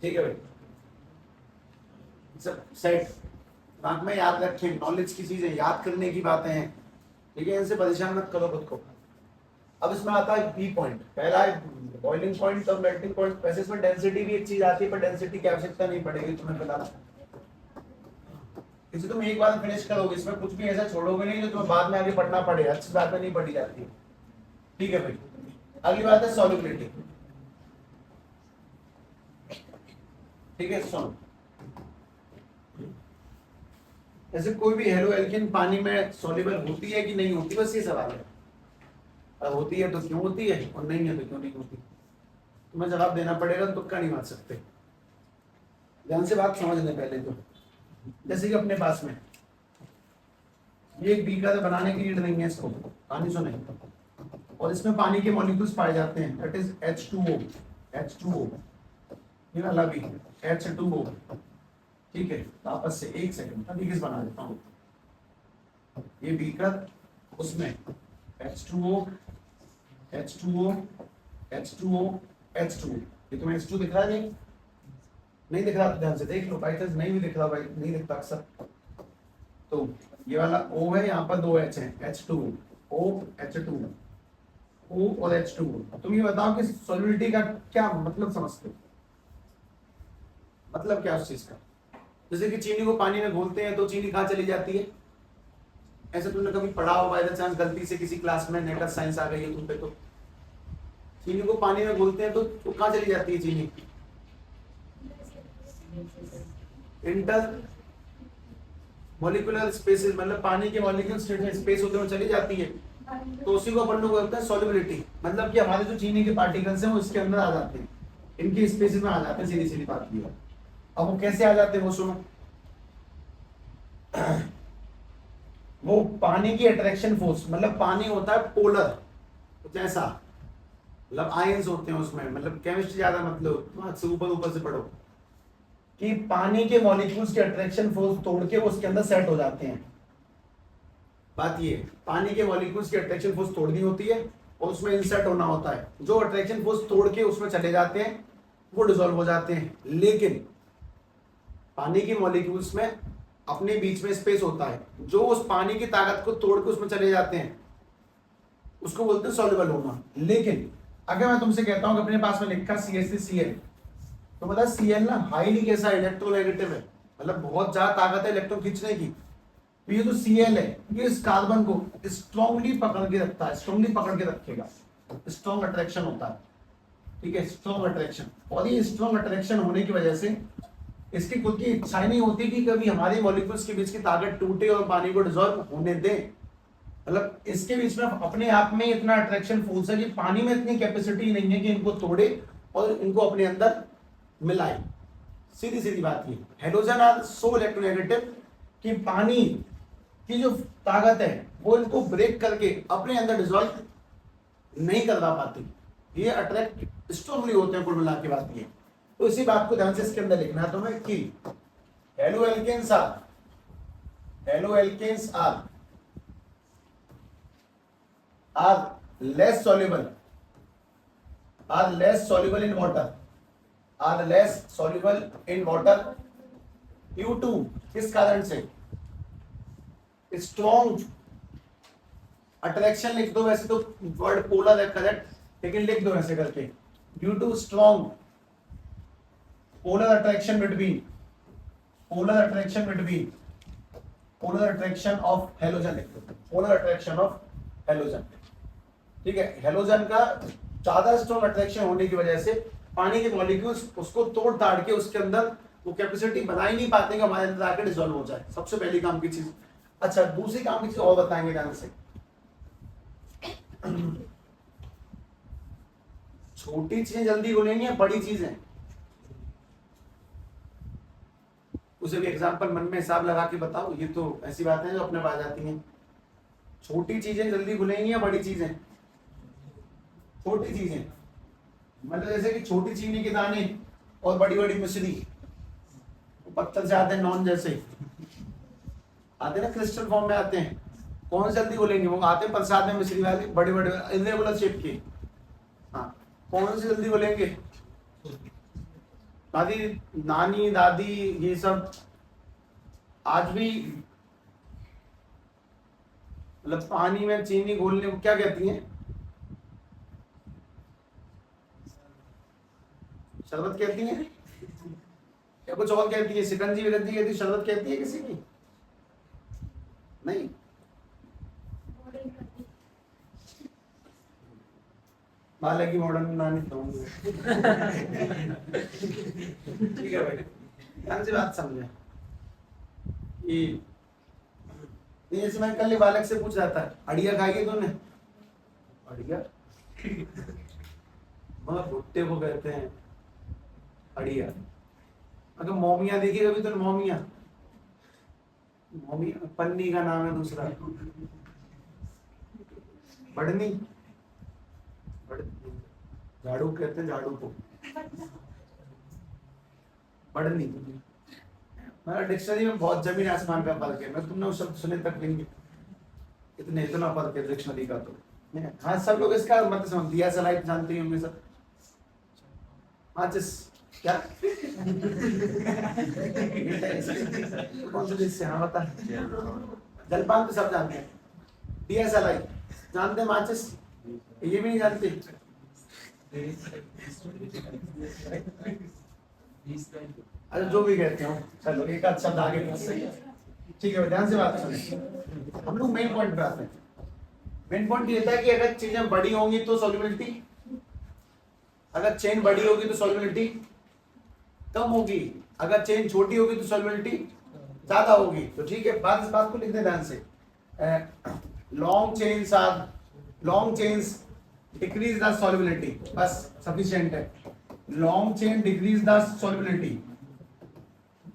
ठीक है भाई, सब सेट। दिमाग में याद रखें, नॉलेज की चीजें याद करने की बातें हैं, ठीक है? इनसे परेशान मत करो खुद को। अब इसमें आता है बी पॉइंट, पहला है बॉइलिंग पॉइंट और मेल्टिंग पॉइंट। वैसे इसमें डेंसिटी भी एक चीज आती है, पर डेंसिटी की आवश्यकता नहीं पड़ेगी तुम्हें बताना, इसे तुम एक बार फिनिश करोगे। इसमें कुछ भी ऐसा छोड़ोगे नहीं जो तुम्हें बाद में आगे पढ़ना पड़े, अच्छी बात नहीं पढ़ी जाती है, ठीक है भाई? अगली बात है सॉल्युबिलिटी, ठीक है? सुन, ऐसे कोई भी हेलो एल्केन पानी में सॉल्युबल होती है कि नहीं होती, बस ये सवाल है। अब होती है तो क्यों होती है, और नहीं है तो क्यों नहीं होती, तुम्हें जवाब देना पड़ेगा, तुक्का नहीं मार सकते। ध्यान से बात समझ लें पहले तो। जैसे कि अपने पास में ये एक बीकर बनाने की नीड नहीं है, इसको पानी सुने, और इसमें पानी के मॉलिक्यूल्स पाए जाते हैं, दैट इज H2O। ये वाला भी H2O, ठीक है? वापस से एक सेकंड अभी किस बना देता हूँ, ये बीकर, उसमें H2O, H2O, H2O, H2O। ये तुम्हें H2 दिख रहा है? नहीं दिख रहा तो ध्यान से देख लो, बाई चांस नहीं भी दिख रहा, भाई नहीं दिखता अक्सर। तो ये वाला O है, यहाँ पर 2 H है, H2O, H2O, O और H2O। तुम ये बताओ कि सॉल्युबिलिटी का क्या मतलब समझते हो? मतलब क्या उस चीज का? जैसे कि चीनी को पानी में घोलते हैं तो चीनी कहाँ चली जाती है? ऐसे तुमने कभी पढ़ा हो बाय द चांस, गलती से किसी क्लास में नेकर साइंस आ गई है तुम पे, तो चीनी को पानी में घोलते हैं तो कहाँ चली जाती है चीनी? इंटर मॉलिक्यूलर स्पेसेस, मतलब पानी के मॉलिक्यूल स्पेस होते हैं चली जाती है, तो उसी को अपन लोग बोलते हैं सॉल्युबिलिटी। मतलब कि हमारे जो चीनी के पार्टिकल्स हैं वो इसके अंदर आ जाते हैं, इनके स्पेसिस में आ जाते हैं, सीधी सीधी बात की है। अब वो कैसे आ जाते हैं वो सुनो। वो पानी की अट्रैक्शन फोर्स, मतलब पानी होता है पोलर कुछ ऐसा, मतलब आयंस होते हैं उसमें, मतलब केमिस्ट्री ज्यादा मतलब से ऊपर से पढ़ो कि पानी के मॉलिक्यूल्स के अट्रैक्शन फोर्स तोड़ के उसके अंदर सेट हो जाते हैं। बात ये, पानी के मॉलिक्यूल्स की अट्रैक्शन फोर्स तोड़नी होती है और उसमें इंसर्ट होना होता है। जो अट्रैक्शन फोर्स तोड़ के उसमें चले जाते हैं वो डिसॉल्व हो जाते हैं। लेकिन पानी के मॉलिक्यूल्स में अपने बीच में स्पेस होता है, जो उस पानी की ताकत को तोड़ के उसमें चले जाते हैं उसको बोलते हैं सॉल्युबल होना। लेकिन अगर मैं तुमसे कहता हूं कि अपने पास में लिखा CH3Cl, तो मतलब Cl ना हाईली कैसा इलेक्ट्रोनेगेटिव है, मतलब बहुत ज्यादा ताकत है इलेक्ट्रॉन खींचने की। तो ये जो Cl है ये इस कार्बन को स्ट्रांगली पकड़ के रखता है, स्ट्रांगली पकड़ के रखेगा, स्ट्रॉन्ग अट्रैक्शन होता है, ठीक है, स्ट्रॉन्ग अट्रैक्शन। और ये स्ट्रॉन्ग अट्रैक्शन होने की वजह से इसकी खुद की इच्छा ही नहीं होती कि कभी हमारे मॉलिक्यूल्स के बीच की ताकत टूटे और पानी को डिसॉल्व होने दे। मतलब इसके बीच में अपने आप में इतना अट्रैक्शन फोर्स है कि पानी में इतनी कैपेसिटी नहीं है कि इनको तोड़े और इनको अपने अंदर मिलाए। सीधी सीधी बात ये, हाइड्रोजन आर सो इलेक्ट्रोनेगेटिव कि पानी की जो ताकत है वो इनको ब्रेक करके अपने अंदर डिसॉल्व नहीं करवा पाती, ये अट्रैक्ट स्ट्रांगली होते हैं। कुल मिला के बात ये, तो इसी बात को ध्यान से इसके अंदर लिखना है तुम्हें कि halo alkanes are less soluble in water due to, किस कारण से, स्ट्रॉन्ग अट्रैक्शन लिख दो, वैसे तो वर्ड पोलर है करेक्ट, लेकिन लिख दो ऐसे करके, due to strong polar attraction of halogen लिख दो, पोलर अट्रैक्शन ऑफ हेलोजन, ठीक है। हेलोजन का ज्यादा स्ट्रॉन्ग अट्रैक्शन होने की वजह से पानी के मॉलिक्यूल्स उसको तोड़ ताड़ के उसके अंदर वो कैपेसिटी बना ही नहीं पाते कि हमारे अंदर आकर डिसॉल्व हो जाए। सबसे पहली काम की चीज। अच्छा, दूसरी काम की चीज और बताएंगे ध्यान से। छोटी चीजें जल्दी घुलेंगी या बड़ी चीजें, उसे भी एग्जांपल मन में हिसाब लगा के बताओ। ये तो ऐसी बातें हैं जो अपने पास आती हैं। छोटी चीजें जल्दी घुलेंगी या बड़ी चीजें? छोटी चीजें, मतलब जैसे कि छोटी चीनी के दाने और बड़ी बड़ी मिश्री, पत्थर से आते हैं, नॉन जैसे आते हैं ना, क्रिस्टल फॉर्म में आते हैं। कौन जल्दी घुलेंगे? वो आते हैं प्रसाद में मिश्री वाले, बड़े बड़े इरेगुलर शेप के। हाँ, कौन से जल्दी घुलेंगे? दादी, नानी, दादी, ये सब आज भी मतलब पानी में चीनी घोलने को क्या कहती हैं? शरबत कहती हैं या कुछ और कहती है? शिकंजी विकंजी कहती है, शरबत कहती है किसी की? नहीं, माला की मॉडर्न नानी तो ठीक है भाई, ध्यान से बात समझे कि जैसे मैं कल बालक से पूछ रहा था, अड़िया खाई है तूने? अड़िया मतलब भुट्टे को कहते हैं अड़िया। अगर मोमिया देखी कभी तो? मोमिया पन्नी का नाम है दूसरा, बढ़नी, झाड़ू कहते हैं झाड़ू को, बढ़नी। मेरा डिक्शनरी में बहुत जमीन आसमान का फर्क है। मैं तुमने उस शब्द सुने तक नहीं, इतना फर्क है डिक्शनरी का। तो हाँ, सब लोग इसका मतलब समझ दिया, सलाइट जानते ही होंगे सब। माचिस क्या? कौन सी डिश से? हाँ बता। जलपान तो सब जानते हैं, दिया सलाइट जानते हैं, माचिस ये भी नहीं जानते? अरे जो भी कहते हो, चलो एक आध शब्द आगे बढ़ सही है, ठीक है। ध्यान से बात सुनिए, हम लोग मेन पॉइंट पे आते हैं। मेन पॉइंट ये था कि अगर चीजें बड़ी होंगी तो सॉल्युबिलिटी, अगर चेन बड़ी होगी तो सॉल्युबिलिटी कम होगी, अगर चेन छोटी होगी तो सॉल्युबिलिटी ज्यादा होगी। तो ठीक है, बात इस बात को लिख दे ध्यान से। Long chains decrease the solubility, बस सफिशिएंट है। Long chain decrease the solubility,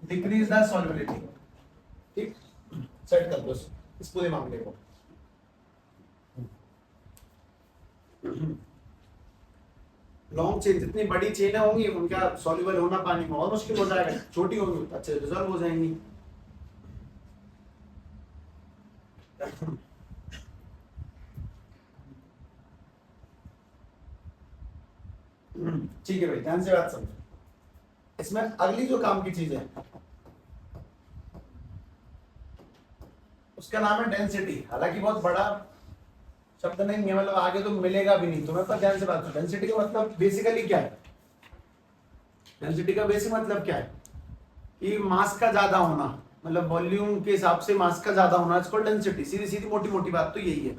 decrease the solubility. ठीक, सेट कर दो इस पूरे मामले को। लॉन्ग चेन, जितनी बड़ी चेन होंगी उनका सॉल्युबल होना पानी में और मुश्किल हो जाएगा, छोटी होंगी अच्छे रिजॉल्व हो जाएंगी। ठीक है भाई, ध्यान से बात समझो। इसमें अगली जो काम की चीज है उसका नाम है डेंसिटी। हालांकि बहुत बड़ा शब्द नहीं है, मतलब आगे तो मिलेगा भी नहीं तुम्हें, पर ध्यान से बात करो। डेंसिटी का मतलब बेसिकली क्या है? डेंसिटी का बेसिक मतलब क्या है कि मास का ज्यादा होना, मतलब वॉल्यूम के हिसाब से मास का ज्यादा होना, इसको डेंसिटी। सीधी सीधी मोटी मोटी बात तो यही है।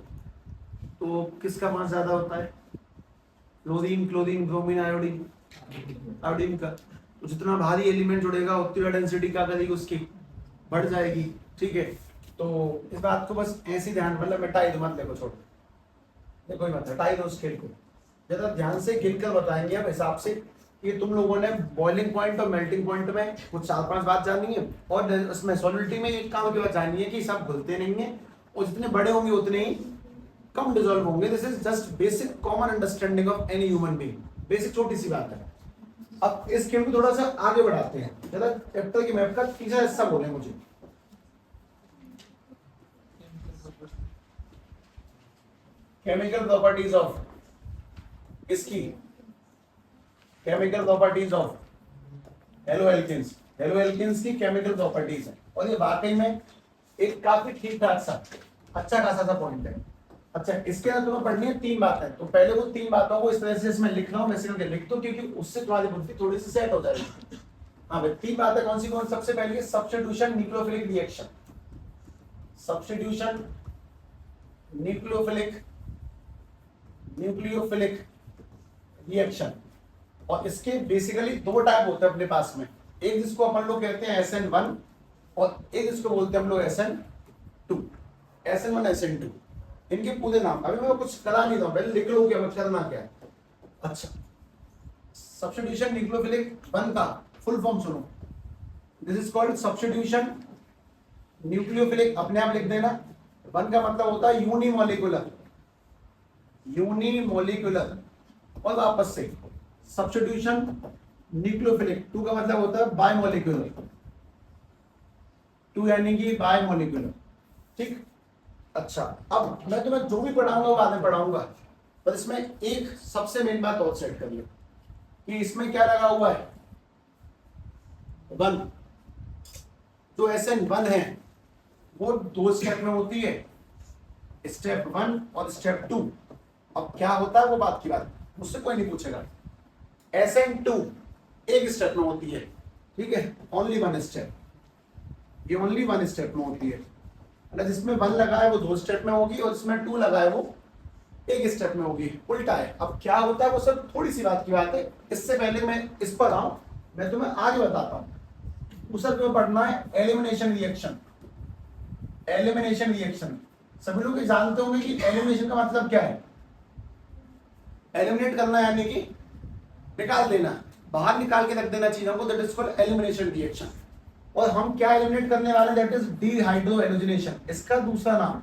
तो किसका मास ज्यादा होता है? Chlorine, chlorine, bromine, iodine, iodine का। तो जितना भारी एलिमेंट जुड़ेगा उतनी डेंसिटी क्या करेगी, उसकी बढ़ जाएगी। ठीक है, तो इस बात को बस ऐसे ध्यान, मतलब मिटाई दो, मत देखो, छोड़ो, देखो मत हटाई दो उस खेल को। जरा ध्यान से गिनकर बताएंगे अब हिसाब से कि तुम लोगों ने बॉइलिंग पॉइंट और मेल्टिंग पॉइंट में कुछ 4-5 बात जाननी है, और उसमें सॉल्युबिलिटी में एक काम की बात जाननी है कि सब घुलते नहीं है, और जितने बड़े होंगे उतने ही कम डिसॉल्व होंगे। This is just basic common understanding of any human being, basic छोटी सी बात है। अब इस खेल को थोड़ा सा आगे बढ़ाते हैं। जरा चैप्टर की मैप का तीसरा हिस्सा बोले मुझे। केमिकल प्रॉपर्टीज ऑफ, इसकी chemical properties of halo alkanes. Halo alkanes की केमिकल प्रॉपर्टीज है, और ये वाकई में एक काफी ठीक ठाक सा अच्छा खासा सा पॉइंट है। अच्छा, इसके अंदर तुम्हें पढ़नी है 3 बातें, तो पहले वो 3 बातों को इस तरह से इसमें लिख रहा हूं, वैसे करके लिख दो, क्योंकि उससे तुम्हारी बुद्धि थोड़ी सी सेट हो जाएगी। हाँ भाई, 3 बातें कौन सी? सबसे पहले substitution nucleophilic reaction, substitution nucleophilic reaction. और इसके बेसिकली 2 टाइप होते हैं अपने पास में, एक जिसको अपन लोग कहते हैं SN1 और एक जिसको बोलते हैं हम लोग SN2। SN1 SN2 इनके पूरे नाम। अभी मैं कुछ करा नहीं था, पहले लिख लो क्या करना क्या है। अच्छा, सब्स्टिट्यूशन न्यूक्लियोफिलिक 1 का फुल फॉर्म सुनो। This is called substitution nucleophilic, अपने आप लिख देना। 1 का मतलब होता है यूनिमोलिकुलर, यूनिमोलिकुलर। और वापस से सब्स्टिट्यूशन न्यूक्लियोफिलिक 2 का मतलब होता है बायमोलिकुलर, 2 यानी कि बायमोलिकुलर। ठीक, अच्छा, अब मैं तुम्हें जो भी पढ़ाऊंगा वो बाद में पढ़ाऊंगा, पर इसमें एक सबसे मेन बात और सेट कर लो कि इसमें क्या लगा हुआ है 1। जो SN1 है वो 2 स्टेप में होती है, स्टेप 1 और स्टेप 2। अब क्या होता है वो बात की बात, मुझसे कोई नहीं पूछेगा। SN2 एक स्टेप में होती है, ठीक है, ओनली 1 स्टेप, ये ओनली 1 स्टेप में होती है। जिसमें 1 लगा है वो 2 स्टेप में होगी, और जिसमें 2 लगा है वो 1 स्टेप में होगी, उल्टा है। अब क्या होता है वो सब थोड़ी सी बात की बात है। इससे पहले मैं इस पर आऊं, मैं तुम्हें आगे बताता हूं। उस तुम्हें पढ़ना है एलिमिनेशन रिएक्शन। एलिमिनेशन रिएक्शन सभी लोग जानते होंगे कि एलिमिनेशन का मतलब क्या है। एलिमिनेट करना यानी कि निकाल देना, बाहर निकाल के रख देना चीजों को, that is called elimination reaction. और हम क्या एलिमिनेट करने वाले हैं, दैट इज डीहाइड्रोहेलोजिनेशन। इसका दूसरा नाम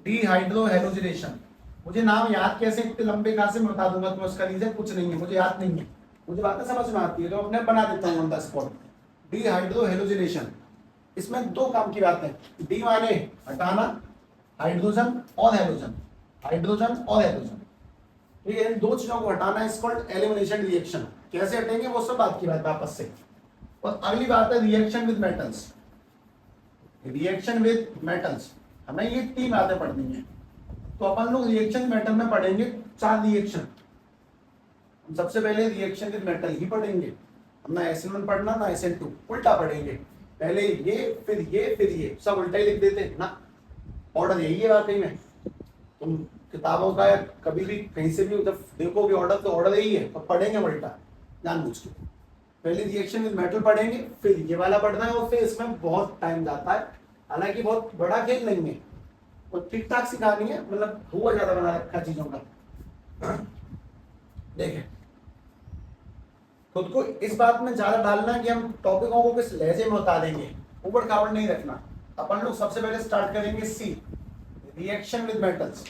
डीहाइड्रोहेलोजिनेशन। मुझे नाम याद कैसे, इतने लंबे कहां से मैं बता दूंगा तुम्हें, उसका रीजन कुछ नहीं है, मुझे याद नहीं है, मुझे बातें समझ में आती है तो अपने बना देता हूं ऑन द स्पॉट। डीहाइड्रोहेलोजिनेशन, इसमें 2 काम की बात है। डी माने हटाना, हाइड्रोजन और हेलोजन, हाइड्रोजन और हेलोजन, ठीक है, इन 2 चीजों को हटाना इज कॉल्ड एलिमिनेशन रिएक्शन। कैसे हटेंगे वो सब बात की बात वापस से। और अगली बात है reaction with metals. Reaction with metals, हमें ये 3 बातें पढ़नी है। तो अपन लोग रिएक्शन मेटल में पढ़ेंगे 4 रिएक्शन। हम सबसे पहले रिएक्शन विद मेटल ही पढ़ेंगे, हम ना SN1 पढ़ना ना SN2, उल्टा पढ़ेंगे। पहले ये फिर ये फिर ये, सब उल्टा ही लिख देते ना, ऑर्डर यही है वाकई में। तुम किताबों का या कभी भी कहीं से भी जब देखोगे ऑर्डर, तो ऑर्डर यही है, और पढ़ेंगे उल्टा जानबूझ के। पहले रिएक्शन विद मेटल पढ़ेंगे, फिर ये वाला पढ़ना है, और फिर इसमें बहुत टाइम जाता है। हालांकि बहुत बड़ा खेल नहीं है, और ठीक ठाक सिखानी है, मतलब हुआ ज्यादा बना रखा चीजों का। देखें, खुद को इस बात में ज्यादा डालना कि हम टॉपिकों को किस लहजे में बता देंगे, ऊबड़ खाबड़ नहीं रखना। अपन लोग सबसे पहले स्टार्ट करेंगे C, reaction with metals.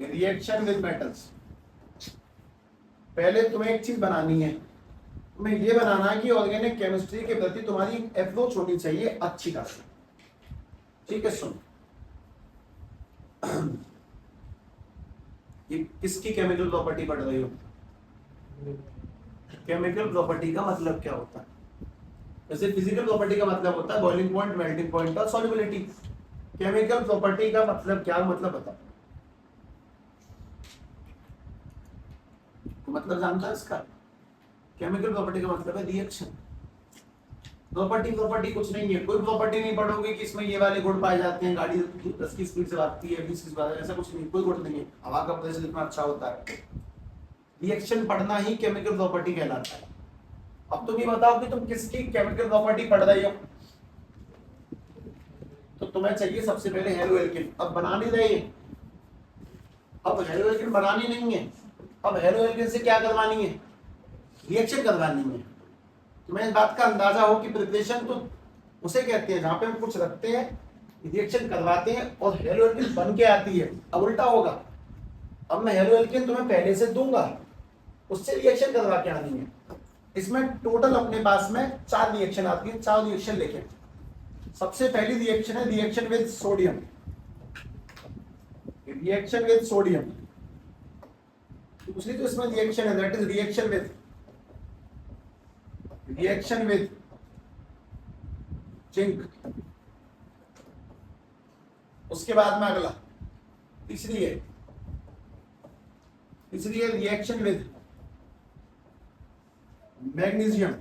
Reaction with metals, पहले तुम्हें एक चीज बनानी है, तुम्हें ये बनाना है कि ऑर्गेनिक केमिस्ट्री के प्रति तुम्हारी अप्रोच होनी चाहिए अच्छी खासी। ठीक है, सुन, ये किसकी केमिकल प्रॉपर्टी पढ़ रही हो? केमिकल प्रॉपर्टी का मतलब क्या होता है? जैसे फिजिकल प्रॉपर्टी का मतलब होता है बॉइलिंग पॉइंट, मेल्टिंग पॉइंट और सॉल्युबिलिटी। केमिकल प्रॉपर्टी का मतलब क्या, मतलब बता, मतलब जानता है इसका? केमिकल प्रॉपर्टी का मतलब है रिएक्शन। प्रॉपर्टी कुछ नहीं है, कोई प्रॉपर्टी नहीं पढ़ोगे कि इसमें ये वाले गुण पाए जाते हैं, गाड़ी 10 की स्पीड से भागती है, 20 की स्पीड, ऐसा कुछ नहीं, कोई गुण नहीं है। हवा का प्रेशर इतना अच्छा होता है। रिएक्शन पढ़ना ही केमिकल प्रॉपर्टी कहलाता है। अब तुम ये बताओ कि तुम किसकी केमिकल प्रॉपर्टी पढ़ रही हो? तो तुम्हें चाहिए सबसे पहले हेलोएल्केन। अब बना नहीं रहे, अब हेलोएल्केन बनानी नहीं है, अब हेलोएल्केन से क्या करवानी है? रिएक्शन करवानी है। तुम्हें इस बात का अंदाजा हो कि प्रिपरेशन तो उसे कहते हैं जहां पे हम कुछ रखते हैं, रिएक्शन करवाते हैं और हेलोएल्केन बन के आती है। अब उल्टा होगा, अब मैं हेलोएल्केन तुम्हें पहले से दूंगा, उससे रिएक्शन करवा के आनी है। इसमें टोटल अपने पास में 4 रिएक्शन आती है, 4 रिएक्शन लेके। सबसे पहली रिएक्शन है reaction with sodium. Reaction with sodium, दूसरी तो इसमें रिएक्शन है, that is reaction with zinc. उसके बाद में अगला तीसरी है reaction with magnesium.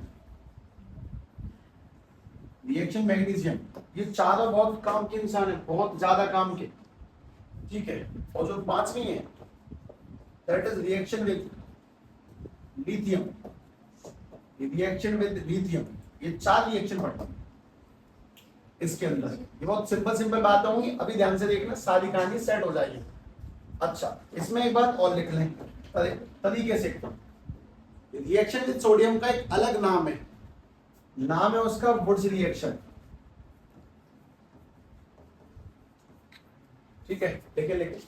Reaction magnesium, ये चारों बहुत काम के इंसान है, बहुत ज्यादा काम के। ठीक है, और जो 5वीं है that is reaction with lithium. Reaction with lithium, ये 4 रिएक्शन पढ़ता हूं इसके अंदर। ये बहुत सिंपल बात होंगी, अभी ध्यान से देखना, सारी कहानी सेट हो जाएगी। अच्छा, इसमें एक बात और लिख लें तरीके से। रिएक्शन विद सोडियम का एक अलग नाम है उसका वुड्स रिएक्शन। ठीक है, लिखे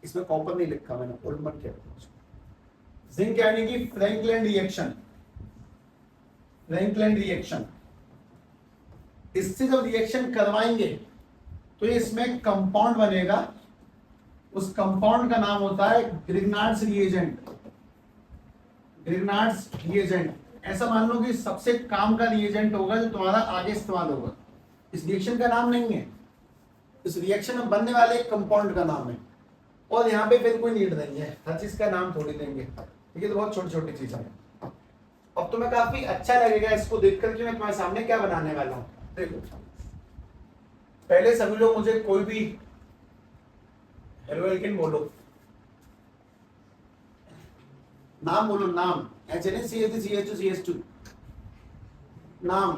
इसमें कॉपर नहीं लिखा मैंने, उल्ट मत क्या। जिंक यानी कि फ्रैंकलिन रिएक्शन। इससे जब रिएक्शन करवाएंगे तो इसमें कंपाउंड बनेगा, उस कंपाउंड का नाम होता है ग्रिग्नार्ड्स रिएजेंट। ऐसा मान लो कि सबसे काम का रिएजेंट होगा जो तुम्हारा आगे इस्तेमाल होगा। इस रिएक्शन का नाम नहीं है, इस रिएक्शन में बनने वाले एक कंपाउंड का नाम है। और यहाँ पे फिर कोई नीड नहीं है, हर चीज का नाम थोड़ी देंगे, ठीक है? तो बहुत छोटी चीज है। अब तुम्हें काफी अच्छा लगेगा इसको देखकर कि मैं तुम्हारे सामने क्या बनाने वाला हूँ। देखो, पहले सभी लोग मुझे कोई भी हेलोएल्केन बोलो, नाम बोलो, नाम। HNA, CH3, CH2, नाम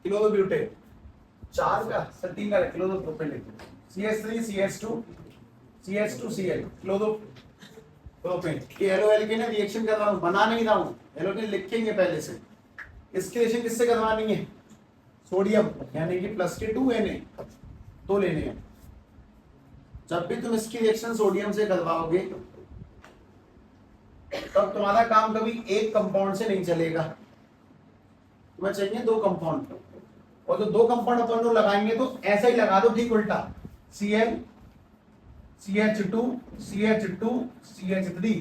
क्लोरोब्यूटेन। 4 का 3 का क्लोरोप्रोपेन लिखो। CH3, CH2Cl chloropropane. ये हेलोएल्केन है, रिएक्शन कर रहा हूं, बना नहीं रहा हूं। हेलोएल्केन लिखेंगे पहले से। इसकी रिएक्शन किससे करवानी है? सोडियम, यानी कि प्लस के 2 Na, 2 लेने हैं। जब भी तुम इसकी रिएक्शन सोडियम से करवाओगे तब तुम्हारा काम कभी एक कंपाउंड से नहीं चलेगा, तुम्हें चाहिए 2 कंपाउंड। और जो 2 कंपाउंड अपन लोग लगाएंगे तो ऐसा ही लगा दो, ठीक उल्टा, Cl, CH2, CH2, CH3।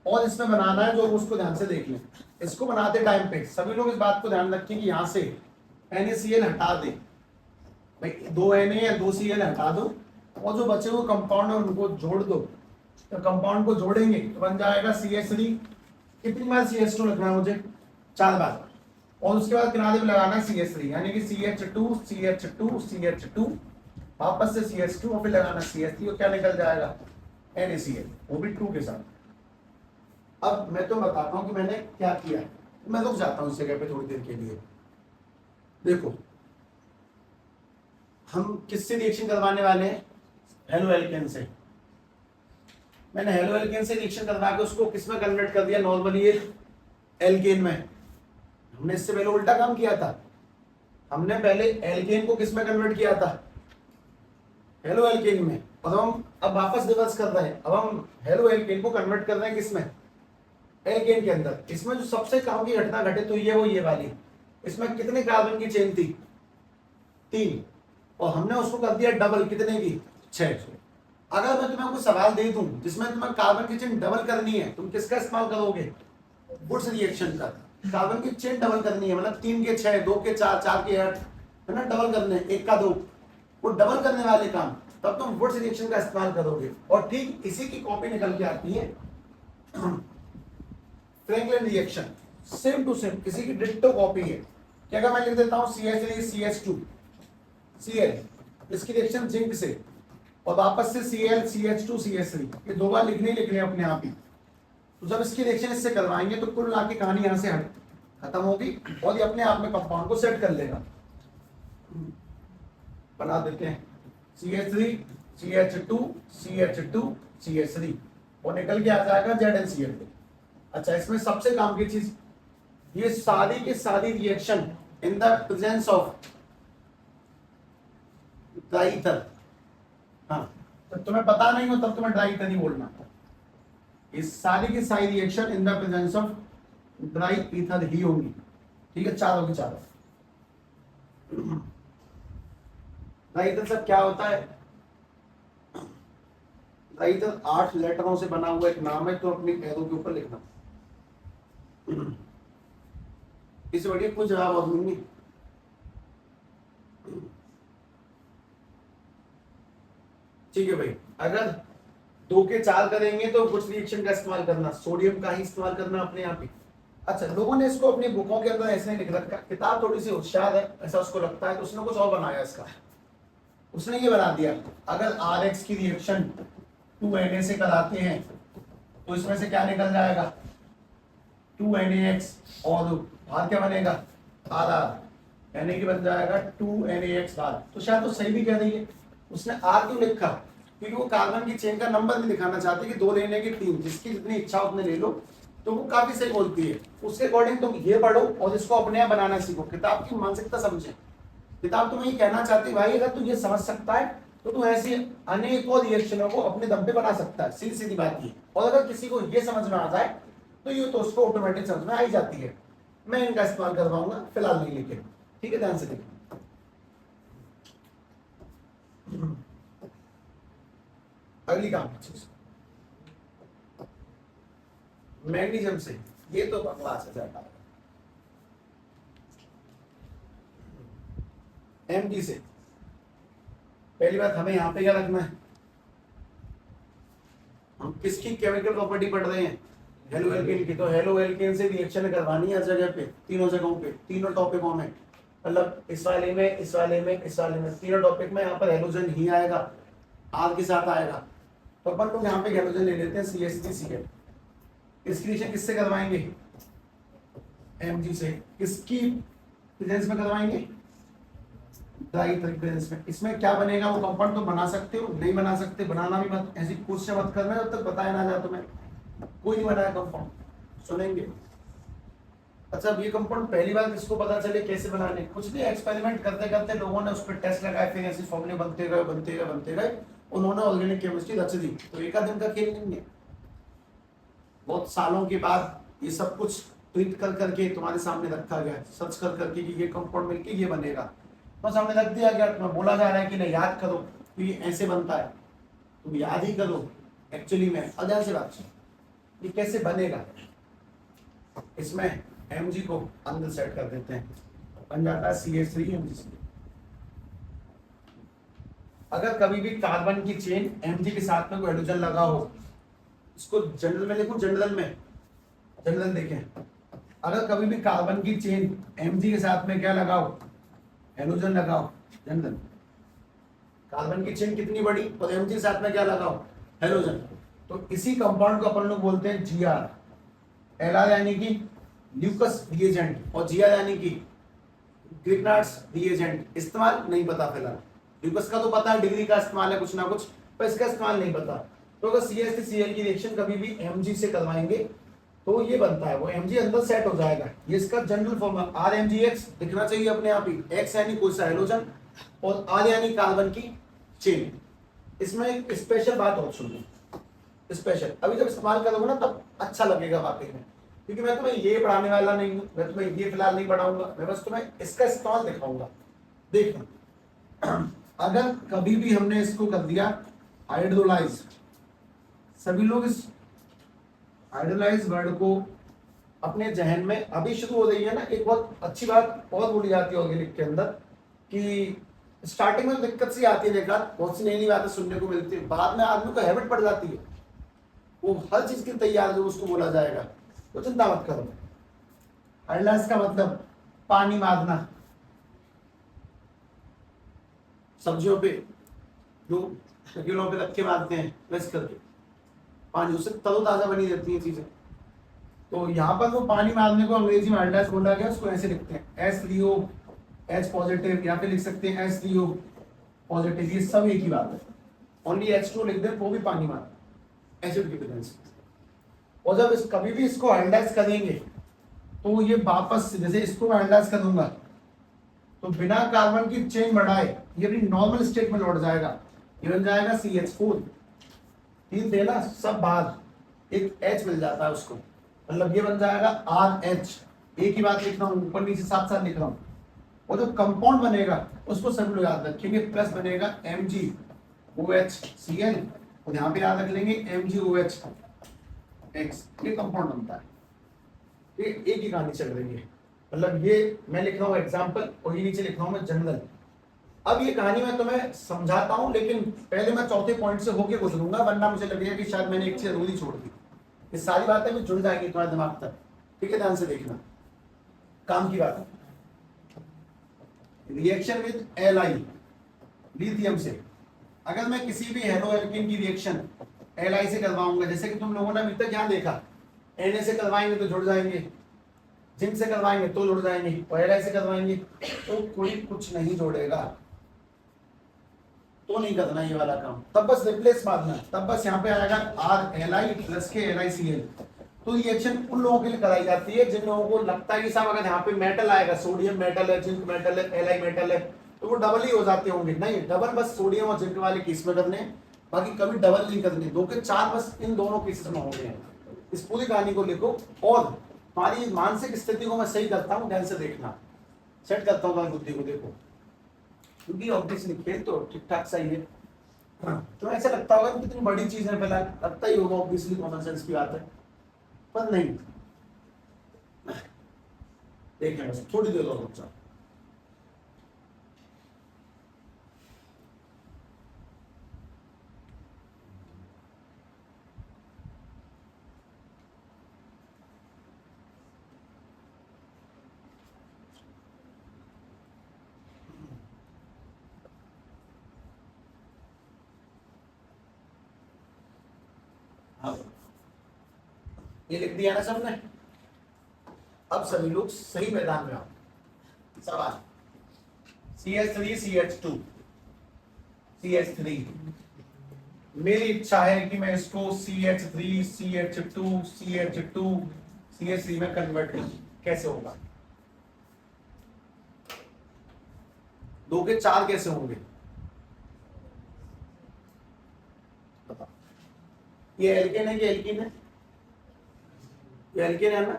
और इसमें बनाना है जो, उसको ध्यान से देख लें। इसको बनाते टाइम पे सभी लोग इस बात को ध्यान रखें कि यहां से NaCl हटा दे भाई, 2 Na या 2 Cl हटा दो, और जो बचे हुए कंपाउंड है उनको जोड़ दो। तो कंपाउंड को जोड़ेंगे तो बन जाएगा CH3। कितनी बार CH2 लिखना है मुझे? 4 बार। और उसके बाद किनारे पे लगाना है CH3, यानी कि CH2, CH2, CH2, वापस से CH2 और फिर लगाना CH3, और क्या निकल जाएगा? NaCl, वो भी 2 के साथ। अब मैं तो बताता हूं कि मैंने क्या किया। मैं रुक जाता हूं इस जगह पे थोड़ी देर के लिए। देखो, हम किससे रिएक्शन करवाने वाले हैं? हेलो एल्केन से। मैंने हेलो एल्केन से रिएक्शन करवा के उसको किस में कन्वर्ट कर दिया, नॉर्मली ये एल्केन में। हमने इससे पहले उल्टा काम किया था, हमने पहले एल्केन को किस में कन्वर्ट किया था, हेलो एल्केन में। और हम अब वापस रिवर्स कर रहे हैं, अब हम हेलो एल्केन को कन्वर्ट कर रहे हैं किसमें, एल्केन के अंदर। इसमें जो सबसे काम की घटना घटे तो ये वाली, इसमें कितने कार्बन की चेन थी, 3, और हमने उसको कर दिया डबल, कितने की, 6। अगर मैं तुम्हें कोई सवाल दे दूं जिसमें तुम्हें कार्बन की चेन डबल करनी है, तुम किसका इस्तेमाल करोगे, वुड्स रिएक्शन का। कार्बन की चेन डबल करनी है, मतलब 3 के 6, 2 के 4, 4 के 8, है ना, डबल करने, 1 का 2, वो डबल करने वाले काम, तब तुम वुड्स रिएक्शन का इस्तेमाल करोगे। और ठीक इसी की कॉपी निकल के आती है Franklin reaction, same to same, किसी की डिट्टो कॉपी है। क्या अगर मैं लिख देता हूं CH3 CH2 Cl, इसकी रिएक्शन जिंक से, और वापस से Cl CH2 CH3, ये 2 बार लिखने ही लिखने अपने आप ही। तो जब इसकी रिएक्शन इससे करवाएंगे तो कुल मिला के कहानी यहां से खत्म होगी, और ये अपने आप में कंपाउंड को सेट कर लेगा। बना देते हैं CH3 CH2 CH2 CH3, और निकल के आ जाएगा ZnCl। अच्छा, इसमें सबसे काम की चीज, ये सारी की सारी reaction in the presence of dry ether. हाँ, तो तुम्हें पता नहीं हो तब तुम्हें ड्राईथर ही बोलना। इस सारी की सारी reaction in the presence of dry ether ही होंगी, ठीक है, चारों की चारों। ड्राई ईथर सब क्या होता है, ड्राई ईथर 8 लेटरों से बना हुआ एक नाम है, तो अपनी एरो के ऊपर लिखना। इस बढ़िया कुछ जवाब और दूंगी। ठीक है भाई, अगर 2 के 4 करेंगे तो कुछ रिएक्शन का इस्तेमाल करना, सोडियम का ही इस्तेमाल करना अपने आप ही। अच्छा, लोगों ने इसको अपनी बुकों के अंदर ऐसे नहीं लिख रखा, किताब थोड़ी सी होशियार है ऐसा उसको लगता है, तो उसने कुछ और बनाया इसका। उसने ये बना दिया, अगर RX की रिएक्शन 2Na से कराते हैं तो इसमें से क्या निकल जाएगा, 2NaX, और बाहर क्या बनेगा, RR, यानी कि बन जाएगा 2NaX बाहर। तो शायद तो सही भी कह रही है। उसने R क्यों लिखा, क्योंकि वो कार्बन की चेन का नंबर नहीं दिखाना चाहती कि 2 लेने की 3, जिसकी जितनी इच्छा उतने ले लो, तो वो काफी सही बोलती है। उसके अकॉर्डिंग तुम ये पढ़ो और इसको अपने आप बनाना सीखो, किताब की मानसिकता समझे। किताब तुम्हें ये कहना चाहती है, भाई अगर तू ये समझ सकता है तो तू ऐसी अनेकों रिएक्शनों को अपने दम पे बना सकता है, सीधी सीधी बात ये। और अगर किसी को ये समझ में आ जाए तो ये तो उसको ऑटोमेटिक समझ में आ ही जाती है। मैं इनका इस्तेमाल करवाऊंगा, फिलहाल नहीं लेके, ठीक है, ध्यान से देखिए। अगली काम की चीज, मैग्नीशियम से, ये तो बकवास है ज्यादा। Mg से पहली बात हमें यहां पे क्या रखना है, हम किसकी केमिकल प्रॉपर्टी पढ़ रहे हैं, हेलो एल्केन की। तो हेलो एल्केन से रिएक्शन करवानी है हर जगह पे, तीनों जगहों पे, तीनों टॉपिकों में, मतलब इस वाले में, इस वाले में, इस वाले में, तीनों टॉपिक में यहाँ पर हेलोजन ही आएगा, R के साथ आएगा। तो अपन लोग यहाँ पे हेलोजन ले लेते हैं CH3Cl। इसकी रिएक्शन किससे करवाएंगे, Mg से। किसकी प्रेजेंस में करवाएंगे, ड्राईथर प्रेजेंस में। इसमें क्या बनेगा, वो कंपाउंड तो बना सकते हो, नहीं बना सकते, बनाना भी मत, ऐसी क्वेश्चन मत करना जब तक बताया ना जाए तुम्हें। कोई नहीं बनाया कंपाउंड, सुनेंगे। अच्छा, अब ये कंपाउंड पहली बार किसको पता चले कैसे बनाने, कुछ नहीं, एक्सपेरिमेंट करते करते लोगों ने उस पर टेस्ट लगाए, फिर ऐसे फॉर्मूले बनते गए बनते गए बनते गए, उन्होंने ऑर्गेनिक केमिस्ट्री रच दी। तो एक दिन का खेल नहीं है, बहुत सालों के बाद ये सब कुछ ट्वीट कर करके तुम्हारे सामने रखा गया, सर्च कर करके कि ये कंपाउंड मिलके ये बनेगा, बस हमने रख दिया गया। तुम्हें बोला जा रहा है कि नहीं याद करो तो ये ऐसे बनता है, तुम याद ही करो। एक्चुअली में अगर से बात ये कैसे बनेगा, इसमें Mg को अंदर सेट कर देते हैं, बन जाता है CH3Mg। अगर कभी भी कार्बन की चेन Mg के साथ में कोई हाइड्रोजन लगा हो, इसको जनरल में लिखूं, जनरल में, जनरल देखें, अगर कभी भी कार्बन की चेन Mg के साथ में क्या लगाओ, हाइड्रोजन लगाओ, जनरल, कार्बन की चेन कितनी बड़ी, और Mg के साथ में क्या लगाओ, हाइड्रोजन, तो इसी कंपाउंड को अपन लोग बोलते हैं Gr। Lr यानी कि ल्यूकस रिएजेंट, और Gr यानी कि ग्रिग्नार्ड्स रिएजेंट। इस्तेमाल नहीं पता फिलहाल, ल्यूकस का तो पता है, डिग्री का इस्तेमाल है कुछ ना कुछ, पर इसका इस्तेमाल नहीं पता। तो अगर CH3Cl की रिएक्शन कभी भी Mg से करवाएंगे तो ये बनता है, वो Mg अंदर सेट हो जाएगा। ये इसका जनरल फॉर्मूला RMgX दिखना चाहिए अपने आप ही। X यानी कोई सा हाइड्रोजन और R यानी कार्बन की चेन। इसमें एक स्पेशल बात और सुनिए, स्पेशल अभी जब इस्तेमाल करोगे ना तब अच्छा लगेगा वाकई में, क्योंकि मैं तुम्हें ये पढ़ाने वाला नहीं हूँ, मैं तुम्हें ये फिलहाल नहीं पढ़ाऊंगा, मैं बस तुम्हें इसका इस्तेमाल दिखाऊंगा। देखना, अगर कभी भी हमने इसको कर दिया हाइड्रोलाइज, सभी लोग इस हाइड्रोलाइज वर्ड को अपने जहन में अभी शुरू हो रही है ना। एक बहुत अच्छी बात और बोली जाती है ऑर्गेनिक के अंदर कि स्टार्टिंग में दिक्कत सी आती है, देखा बहुत सी नई नई बातें सुनने को मिलती है, बाद में आदमी को हैबिट पड़ जाती है, वो हर चीज के तैयार जो उसको बोला जाएगा, तो चिंता मत करो। हाइड्रोलाइज का मतलब पानी मारना, सब्जियों पे जो किलों पे रख के मारते हैं वैसे करके पानी, उससे तरोताजा बनी रहती है चीजें। तो यहाँ पर वो पानी मारने को अंग्रेजी में हाइड्रोलाइज बोला गया, उसको ऐसे लिखते हैं SLO H पॉजिटिव, या फिर लिख सकते हैं SLO पॉजिटिव, ये सब एक ही बात है। ओनली H2 लिख दें वो भी पानी मारता है एसिड की प्रेजेंस। और जब कभी भी इसको हाइड्रोलाइज करेंगे तो ये वापस, जैसे इसको हाइड्रोलाइज करूंगा तो बिना कार्बन की चेन बढ़ाए ये अपनी नॉर्मल स्टेट में लौट जाएगा, ये बन जाएगा CH4। तीन थे ना सब बाहर, एक H मिल जाता है उसको, मतलब ये बन जाएगा RH। एक ही बात लिख रहा हूँ, ऊपर नीचे साथ साथ लिख रहा हूँ। और जो कंपाउंड बनेगा उसको सब लोग याद रखेंगे, प्लस बनेगा MgOHCl, और यहाँ पे याद रख लेंगे MgOH X, ये कंपाउंड बनता है। ये एक ही कहानी चल रही है, मतलब ये मैं लिख रहा हूँ एग्जाम्पल और ये नीचे लिख रहा हूँ मैं जनरल। अब ये कहानी मैं तुम्हें समझाता हूँ, लेकिन पहले मैं चौथे पॉइंट से होके गुजरूंगा, वरना मुझे लगेगा कि शायद मैंने एक चीज अधूरी छोड़ दी। ये सारी बातें भी जुड़ जाएंगी तुम्हारे दिमाग तक, ठीक है? ध्यान से देखना, काम की बात है। रिएक्शन विद Li लिथियम से, अगर मैं किसी भी हेलो एल्केन की रिएक्शन Li से करवाऊंगा, जैसे कि तुम लोगों ने अभी तक यहाँ देखा, Na से करवाएंगे तो जुड़ जाएंगे, जिंक से करवाएंगे तो जुड़ जाएंगे, और Li से करवाएंगे तो कोई कुछ नहीं जोड़ेगा, तो नहीं करना ये वाला काम। तब बस रिप्लेस मारना है, तब बस यहाँ पे आएगा RLi प्लस के LiCl। तो रिएक्शन उन लोगों के लिए कराई जाती है जिन लोगों को लगता है कि साहब अगर यहाँ पे मेटल आएगा, सोडियम मेटल है, जिंक मेटल है, Li मेटल है, तो वो डबल ही हो जाते होंगे। नहीं, डबल बस सोडियम और जिंक वाले केस में करने, बाकी कभी डबल नहीं करने। 2 के 4 बस इन दोनों केसेस में होंगे। इस पूरी कहानी को लिखो, और हमारी मानसिक स्थिति को मैं सही करता हूँ, ध्यान से देखना, सेट करता हूँ बुद्धि को, देखो, क्योंकि ऑब्वियसली खेल तो ठीक ठाक सही है। तो ऐसा लगता होगा कितनी बड़ी चीज है, फिलहाल लगता ही होगा ऑब्वियसली कॉमन सेंस की बात है, पर नहीं। देखें बस थोड़ी देर और रुक जाओ। ये लिख दिया ना सबने, अब सभी लोग सही मैदान में आओ। सवाल CH3 CH2 CH3, मेरी इच्छा है कि मैं इसको CH3 CH2 CH2 CH3 में कन्वर्ट करूं, कैसे होगा? 2 के 4 कैसे होंगे? ये एल्केन है कि एल्कीन है? ये एल्केन है ना,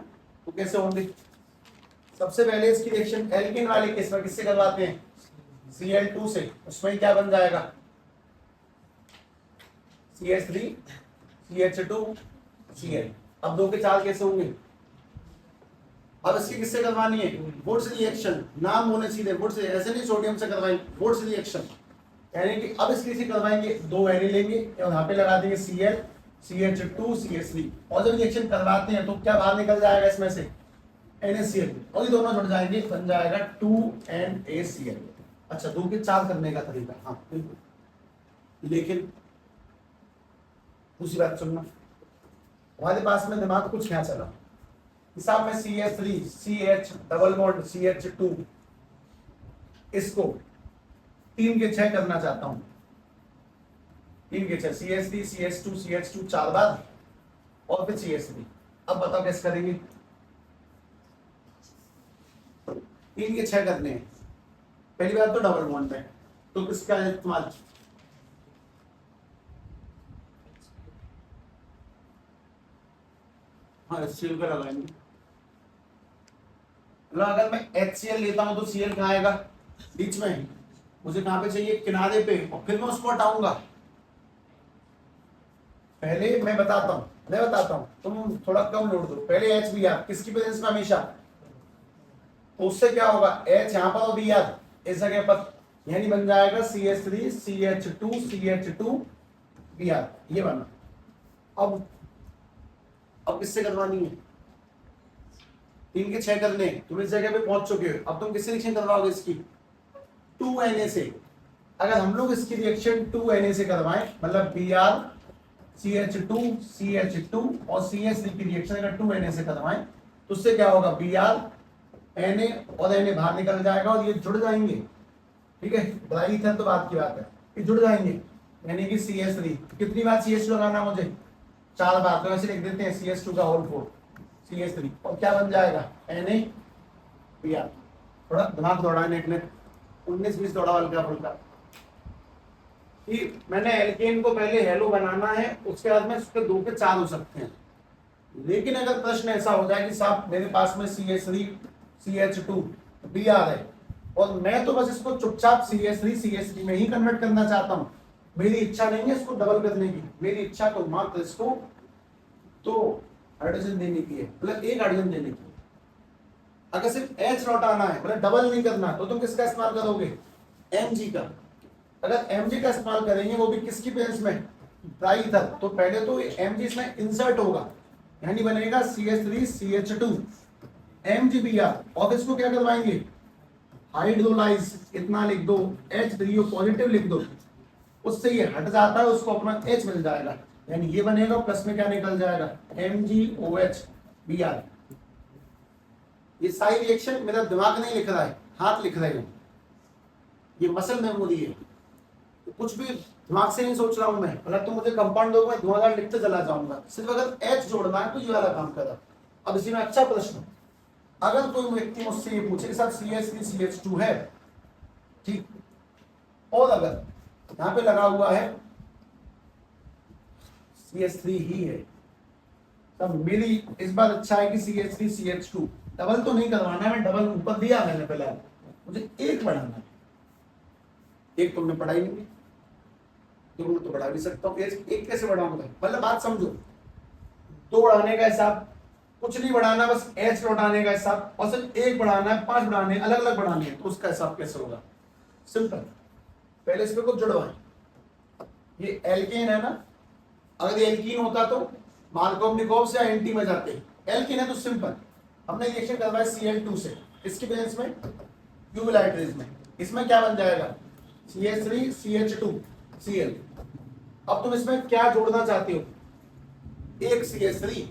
तो कैसे होंगे? सबसे पहले इसकी रिएक्शन एल्केन वाले केस में किससे करवाते हैं? Cl2 से। उसमें क्या बन जाएगा? CH3 CH2 Cl। अब 2 के 4 कैसे होंगे? अब इसकी किससे करवानी है? वुड्स रिएक्शन, नाम होने सीधे वुड्स, ऐसे नहीं सोडियम से करवाएंगे, वुड्स रिएक्शन, यानी कि अब इसकी से करवाएंगे, 2 एरे लेंगे और यहाँ पे लगा देंगे Cl CH2 CH3, और जब रिएक्शन करवाते हैं तो क्या बाहर निकल जाएगा इसमें से? NaCl, और ये दोनों जुड़ जाएंगे, बन जाएगा 2NaCl। अच्छा, 2 के 4 करने का तरीका, हाँ बिल्कुल। लेकिन दूसरी बात सुनना, हमारे पास में दिमाग कुछ क्या चला, हिसाब में CH3 CH double bond CH2, इसको 3 के 6 करना चाहता हूं, 3 के 6 CH3 CH2 CH2 4 बार और फिर CH3। अब बताओ कैसे करेंगे? 3 के 6 करने हैं। पहली बात तो डबल बॉन्ड है, तो किसका इस्तेमाल? हाँ HCl का लगाएंगे। मतलब अगर मैं HCl लेता हूं तो Cl कहाँ आएगा? बीच में। मुझे कहाँ पे चाहिए? किनारे पे, और फिर मैं उसको हटाऊंगा। पहले मैं बताता हूँ, तुम थोड़ा कम लोड दो। पहले H भी यार किसकी प्रेजेंस में हमेशा, तो उससे क्या होगा? H यहाँ पर और भी यार इस जगह पर, यानी बन जाएगा CH3 CH2 CH2 Br। ये बना। अब किससे करवानी है? 3 के 6 करने। तुम इस जगह पे पहुंच चुके हो, अब तुम किससे रिएक्शन करवाओगे इसकी? 2Na से। अगर हम लोग इसकी रिएक्शन 2Na से करवाएं, मतलब Br CH2 CH2 और CH3 की रिएक्शन अगर 2Na से करवाएं, तो उससे क्या होगा? Br Na और Na बाहर निकल जाएगा और ये जुड़ जाएंगे। ठीक है, ड्राई ईथर तो बात की बात है, ये जुड़ जाएंगे, यानी कि CH3। कितनी बार CH2 लगाना मुझे? 4 बार। तो ऐसे लिख देते हैं CH2 का होल 4 CH3, और क्या बन जाएगा? NaBr। थोड़ा दिमाग दौड़ाने के लिए 19-20 दौड़ा हल्का फुल्का कि मैंने एल्केन को पहले हेलो बनाना है, उसके बाद में उसके 2 के 4 हो सकते हैं। लेकिन अगर प्रश्न ऐसा हो जाए कि साहब मेरे पास में CH3 CH2 Br है और मैं तो बस इसको चुपचाप CH3 CH3 में ही कन्वर्ट करना चाहता हूं, मेरी इच्छा नहीं है इसको डबल करने की, मेरी इच्छा तो मात्र इसको तो हाइड्रोजन देने की है, मतलब एक हाइड्रोजन देने की। अगर सिर्फ H लौटाना है, मतलब डबल नहीं करना, तो तुम किसका इस्तेमाल करोगे? Mg का। अगर Mg का इस्तेमाल करेंगे, वो भी किसकी प्रेजेंस में? Try ether. तो पहले तो Mg इसमें इंसर्ट होगा, यानी बनेगा CH3 CH2 MgBr, और इसको क्या करवाएंगे? हाइड्रोलाइज। इतना लिख दो, H3O पॉजिटिव लिख दो, उससे ये हट जाता है, उसको अपना H मिल जाएगा, यानी ये बनेगा, प्लस में क्या निकल जाएगा? MgOH Br। ये सारी रिएक्शन मेरा दिमाग नहीं लिख रहा है, हाथ लिख रहे हैं, ये मसल मेमोरी है, तो कुछ भी दिमाग से नहीं सोच रहा हूं मैं। मतलब तुम मुझे कंपाउंड दोगे, मैं 2000 लिखते चला जाऊंगा, सिर्फ अगर H जोड़ना है तो ये वाला काम करा। अब इसी में अच्छा प्रश्न, अगर कोई व्यक्ति मुझसे ये पूछे कि साहब CH3 CH2 है, ठीक, और अगर यहाँ पे लगा हुआ है CH3 ही है, तब मेरी इस बार अच्छा है कि CH3 CH2 डबल तो नहीं करवाना है, मैं डबल ऊपर दिया मैंने पहले, मुझे एक बढ़ाना है। एक तुमने पढ़ाई नहीं, तुमने तो बढ़ा भी सकता हूँ, एक कैसे बढ़ाऊंगा? मतलब बात समझो, 2 बढ़ाने का हिसाब, कुछ नहीं बढ़ाना, बस H लौटाने का हिसाब, और सिर्फ 1 बढ़ाना है, 5 बढ़ाने, अलग अलग बढ़ाने हैं, तो उसका हिसाब कैसे होगा? सिंपल, पहले इस पे कुछ जुड़वाएं। ये एल्केन है ना, अगर ये एल्कीन होता तो मार्कोव से एंटी में जाते। एल्कीन है तो सिंपल, हमने रिएक्शन करवाया Cl2 से, इसकी प्रेजेंस में क्यूबिल हाइड्रेज में, इसमें क्या बन जाएगा? CH3 CH2 Cl। अब तुम इसमें क्या जोड़ना चाहते हो? एक CH3,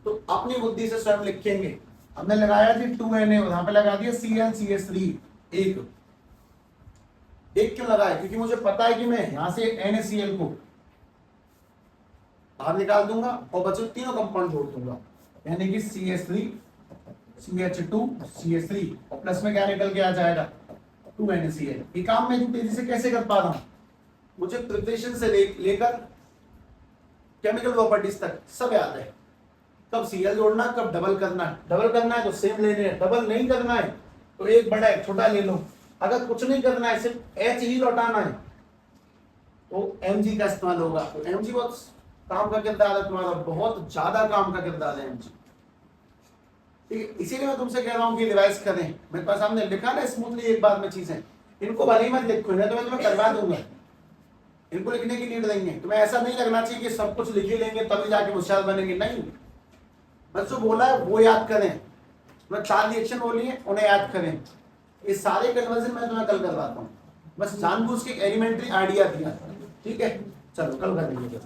तो अपनी बुद्धि से स्वयं लिखेंगे। हमने लगाया थी 2Na, वहां पे लगा दिया Cl CH3 एक क्यों लगाया? क्योंकि मुझे पता है कि मैं यहां से NaCl को बाहर निकाल दूंगा और बचे तीनों कंपाउंड जोड़ दूंगा, यानी कि CH3 CH2 CH3, और प्लस में क्या निकल के आ जाएगा? 2NaCl। ये काम मैं तेजी से कैसे कर पा रहा हूं? मुझे प्रिपरेशन से लेकर केमिकल प्रॉपर्टीज तक सब याद है, कब Cl जोड़ना, कब डबल करना है। डबल करना है तो सेम लेने हैं, डबल नहीं करना है तो एक बड़ा एक छोटा ले लो। अगर कुछ नहीं करना है, सिर्फ H ही लौटाना है, तो Mg का इस्तेमाल होगा। तो Mg बहुत काम का किरदार है तुम्हारा, बहुत ज्यादा काम का किरदार है Mg। ठीक है, इसीलिए मैं तुमसे कह रहा हूँ कि रिवाइज करें। मेरे पास हमने लिखा ना स्मूथली एक बार में चीजें, इनको भले ही मत लिखो, नहीं तो मैं तुम्हें करवा दूंगा। इनको लिखने की नीड नहीं है, तुम्हें ऐसा नहीं लगना चाहिए कि सब कुछ लिख ही लेंगे तभी जाके होशियार बनेंगे, नहीं। बस जो बोला है वो याद करें, मैं 4 रिएक्शन बोली है उन्हें याद करें। ये सारे कन्वर्जन मैं तुम्हें कल करवाता हूँ, बस जानबूझ के एलिमेंट्री आइडिया दिया। ठीक है, चलो कल करेंगे।